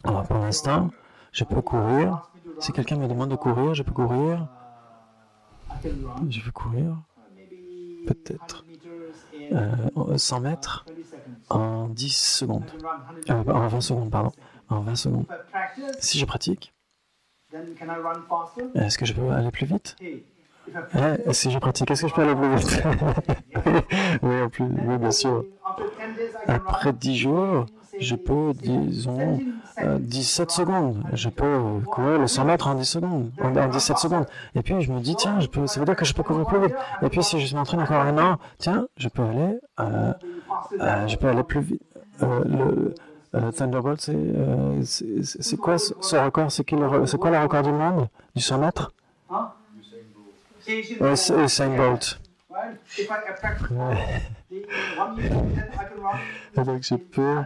A: Alors, pour l'instant, je peux courir. Si quelqu'un me demande de courir, je peux courir. Je vais courir, peut-être 100 mètres en 10 secondes. En 20 secondes, pardon. En 20 secondes. Si je pratique, est-ce que je peux aller plus vite? Si je pratique, est-ce que je peux aller plus vite? Oui, bien sûr. Après 10 jours, je peux, disons, 17 secondes. Je peux courir le 100 mètres en 10 secondes, en 17 secondes. Et puis, je me dis, tiens, ça veut dire que je peux courir plus vite. Et puis, si je m'entraîne encore un an, tiens, je peux aller plus vite. Le Thunderbolt, c'est quoi ce record? C'est quoi le record du monde du 100 mètres? Usain Bolt. Donc je peux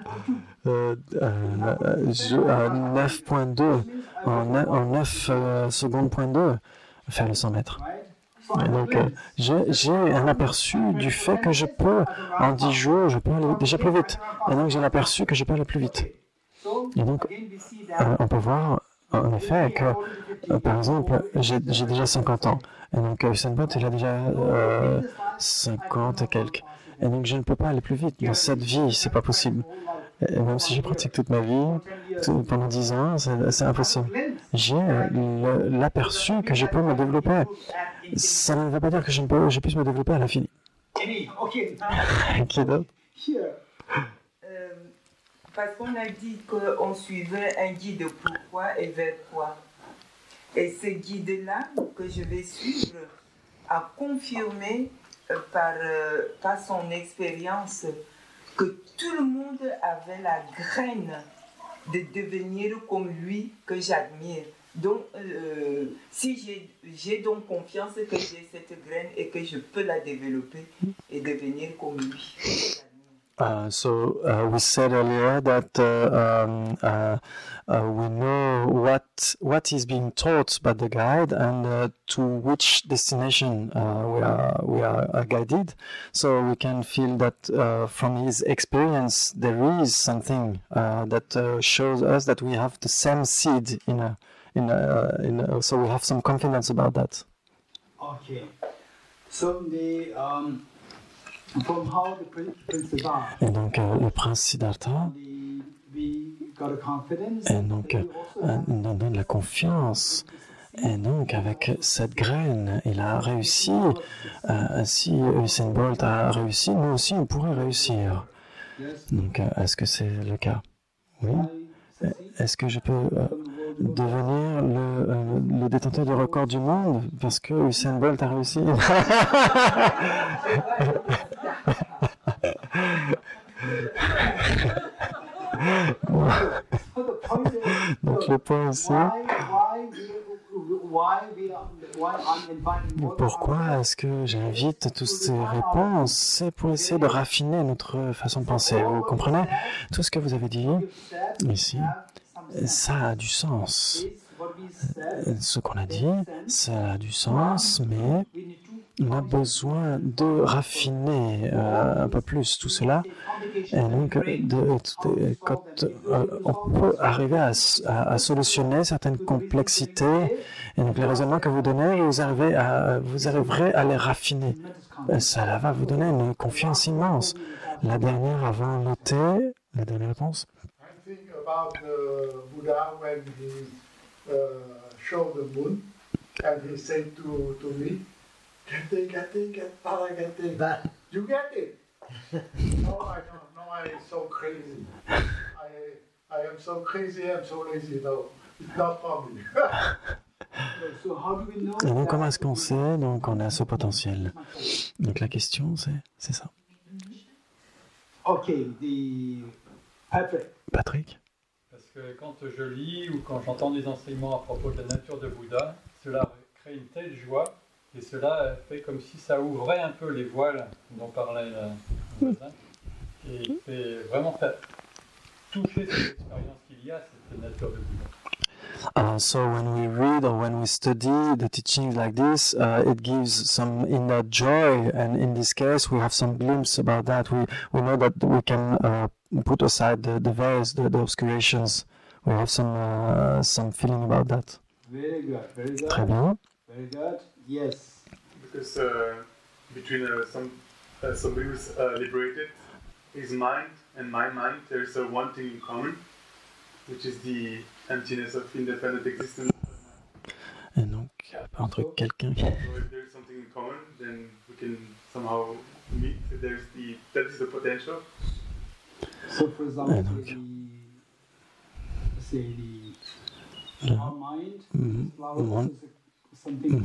A: 9.2 en 9 secondes point 2 faire le 100 mètres. Et donc j'ai un aperçu du fait que je peux en 10 jours je peux aller déjà plus vite. Et donc j'ai l'aperçu que je peux aller plus vite. Et donc on peut voir en effet que par exemple j'ai déjà 50 ans. Et donc Usain Bolt il a déjà 50 et quelques. Et donc je ne peux pas aller plus vite dans cette vie, c'est pas possible. Et même si je pratique toute ma vie, pendant 10 ans, c'est impossible. J'ai l'aperçu que je peux me développer. Ça ne veut pas dire que je puisse me développer à l'infini. Qui d'autre?
H: Parce qu'on a dit qu'on suivait un guide pourquoi et vers quoi. Et ce guide-là que je vais suivre a confirmé par son expérience que tout le monde avait la graine de devenir comme lui que j'admire. Donc, si j'ai donc confiance que j'ai cette graine et que je peux la développer et devenir comme lui.
A: So we said earlier that we know what is being taught by the guide and to which destination we are guided. So we can feel that from his experience there is something that shows us that we have the same seed so we have some confidence about that.
C: Okay. So the
A: Et donc le prince Siddhartha nous donne la confiance. Et donc avec cette graine, il a réussi. Si Usain Bolt a réussi, nous aussi on pourrait réussir. Donc est-ce que c'est le cas? Oui. Est-ce que je peux devenir le détenteur du record du monde parce que Usain Bolt a réussi? Donc le point ici, pourquoi est-ce que j'invite toutes ces réponses? C'est pour essayer de raffiner notre façon de penser. Vous comprenez? Tout ce que vous avez dit ici, ça a du sens. Ce qu'on a dit, ça a du sens, mais on a besoin de raffiner un peu plus tout cela. Et donc, quand on peut arriver à solutionner certaines complexités, et donc les raisonnements que vous donnez, vous arriverez à les raffiner. Ça va vous donner une confiance immense. La dernière avant noter, la dernière réponse.
I: I think about Buddha when he showed the moon, and he said to me, get Paragate. You get it? No, I don't. No, I'm so crazy. I am so crazy, I'm so lazy. No, it's not for me.
C: So how do we know
A: Et donc, comment
C: that
A: est-ce qu'on sait donc on a ce potentiel? Donc, la question, c'est ça.
C: Okay, the Patrick.
A: Patrick?
J: Parce que quand je lis ou quand j'entends des enseignements à propos de la nature de Bouddha, cela crée une telle joie et cela fait comme si ça ouvrait un peu les voiles dont parlait le voisin et fait vraiment faire toucher cette expérience qu'il y a, cette nature de Bouddha.
A: So when we read or when we study the teachings like this, it gives some inner joy, and in this case, we have some glimpse about that. We know that we can put aside the veils, the obscurations. We have some feeling about that.
C: Very good, very good.
A: Très bien.
C: Very good. Yes.
K: Because between somebody who's liberated, his mind and my mind, there's one thing in common, which is the emptiness of independent existence.
A: Et donc, entre quelqu'un qui...
K: So if there's something in common, then we can somehow meet. That is the potential.
C: So for example,
A: donc,
C: our mind,
A: mon,
C: something.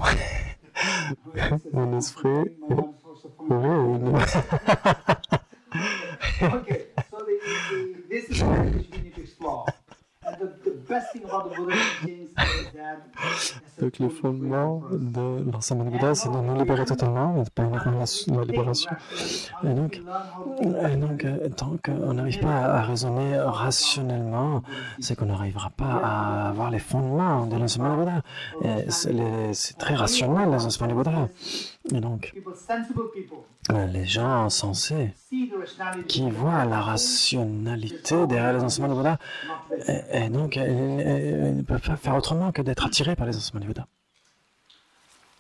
A: mon esprit...
C: Okay, so this is something which we need to explore. And the best thing about the Buddha's teachings is that
A: Donc le fondement de l'enseignement du Bouddha, c'est de nous libérer totalement, mais pas uniquement la libération. Et donc tant qu'on n'arrive pas à raisonner rationnellement, c'est qu'on n'arrivera pas à avoir les fondements de l'enseignement du Bouddha. Et c'est très rationnel, les enseignements du Bouddha. Et donc, les gens sensés qui voient la rationalité derrière les enseignements du Bouddha, et donc ils ne peuvent pas faire autrement que d'être attirés par les enseignements du Bouddha.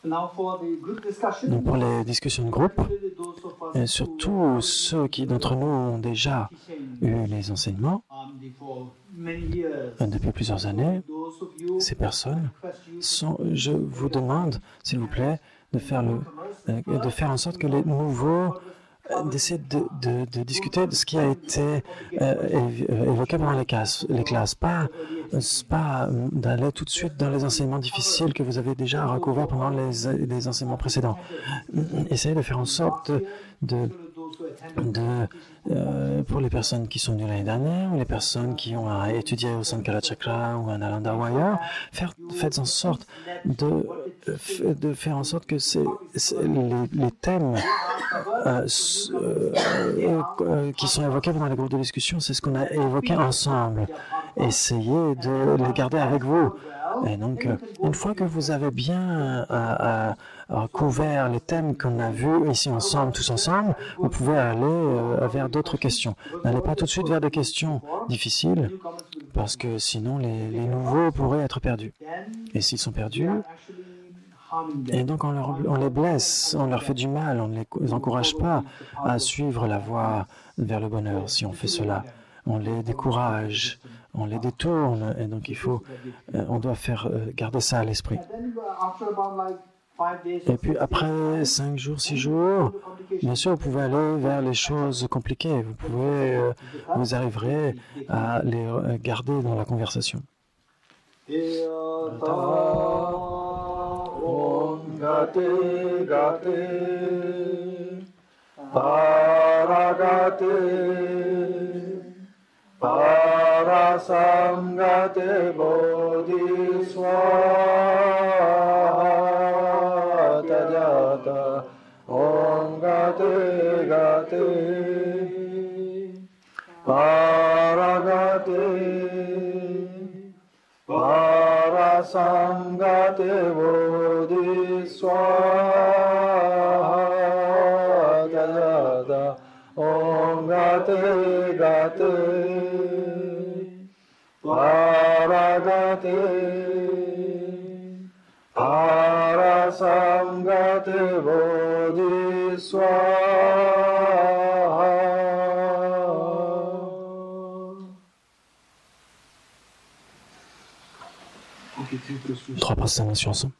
A: Donc pour les discussions de groupe, et surtout ceux qui d'entre nous ont déjà eu les enseignements depuis plusieurs années, ces personnes je vous demande, s'il vous plaît, de faire en sorte que les nouveaux d'essayer de discuter de ce qui a été évoqué pendant les classes, pas d'aller tout de suite dans les enseignements difficiles que vous avez déjà recouverts pendant les enseignements précédents. Essayez de faire en sorte pour les personnes qui sont venues l'année dernière, ou les personnes qui ont étudié au Sankara Chakra ou à Nalanda ou ailleurs, faites en sorte de faire en sorte que les thèmes qui sont évoqués pendant les groupes de discussion, c'est ce qu'on a évoqué ensemble. Essayez de les garder avec vous. Et donc, une fois que vous avez bien couvert les thèmes qu'on a vus ici ensemble, tous ensemble, vous pouvez aller vers d'autres questions. N'allez pas tout de suite vers des questions difficiles, parce que sinon les nouveaux pourraient être perdus. Et s'ils sont perdus, et donc on les blesse, on leur fait du mal, on ne les encourage pas à suivre la voie vers le bonheur si on fait cela. On les décourage, on les détourne, et donc on doit garder ça à l'esprit. Et puis après 5 jours, 6 jours, bien sûr, vous pouvez aller vers les choses compliquées. Vous arriverez à les garder dans la conversation.
B: Parasamgate bodhiswaha tajata om gate gate parasamgate bodhiswaha tajata om gate gate Paragate Parasamgate Bodhiswaha.
A: Trois proclamations ensemble.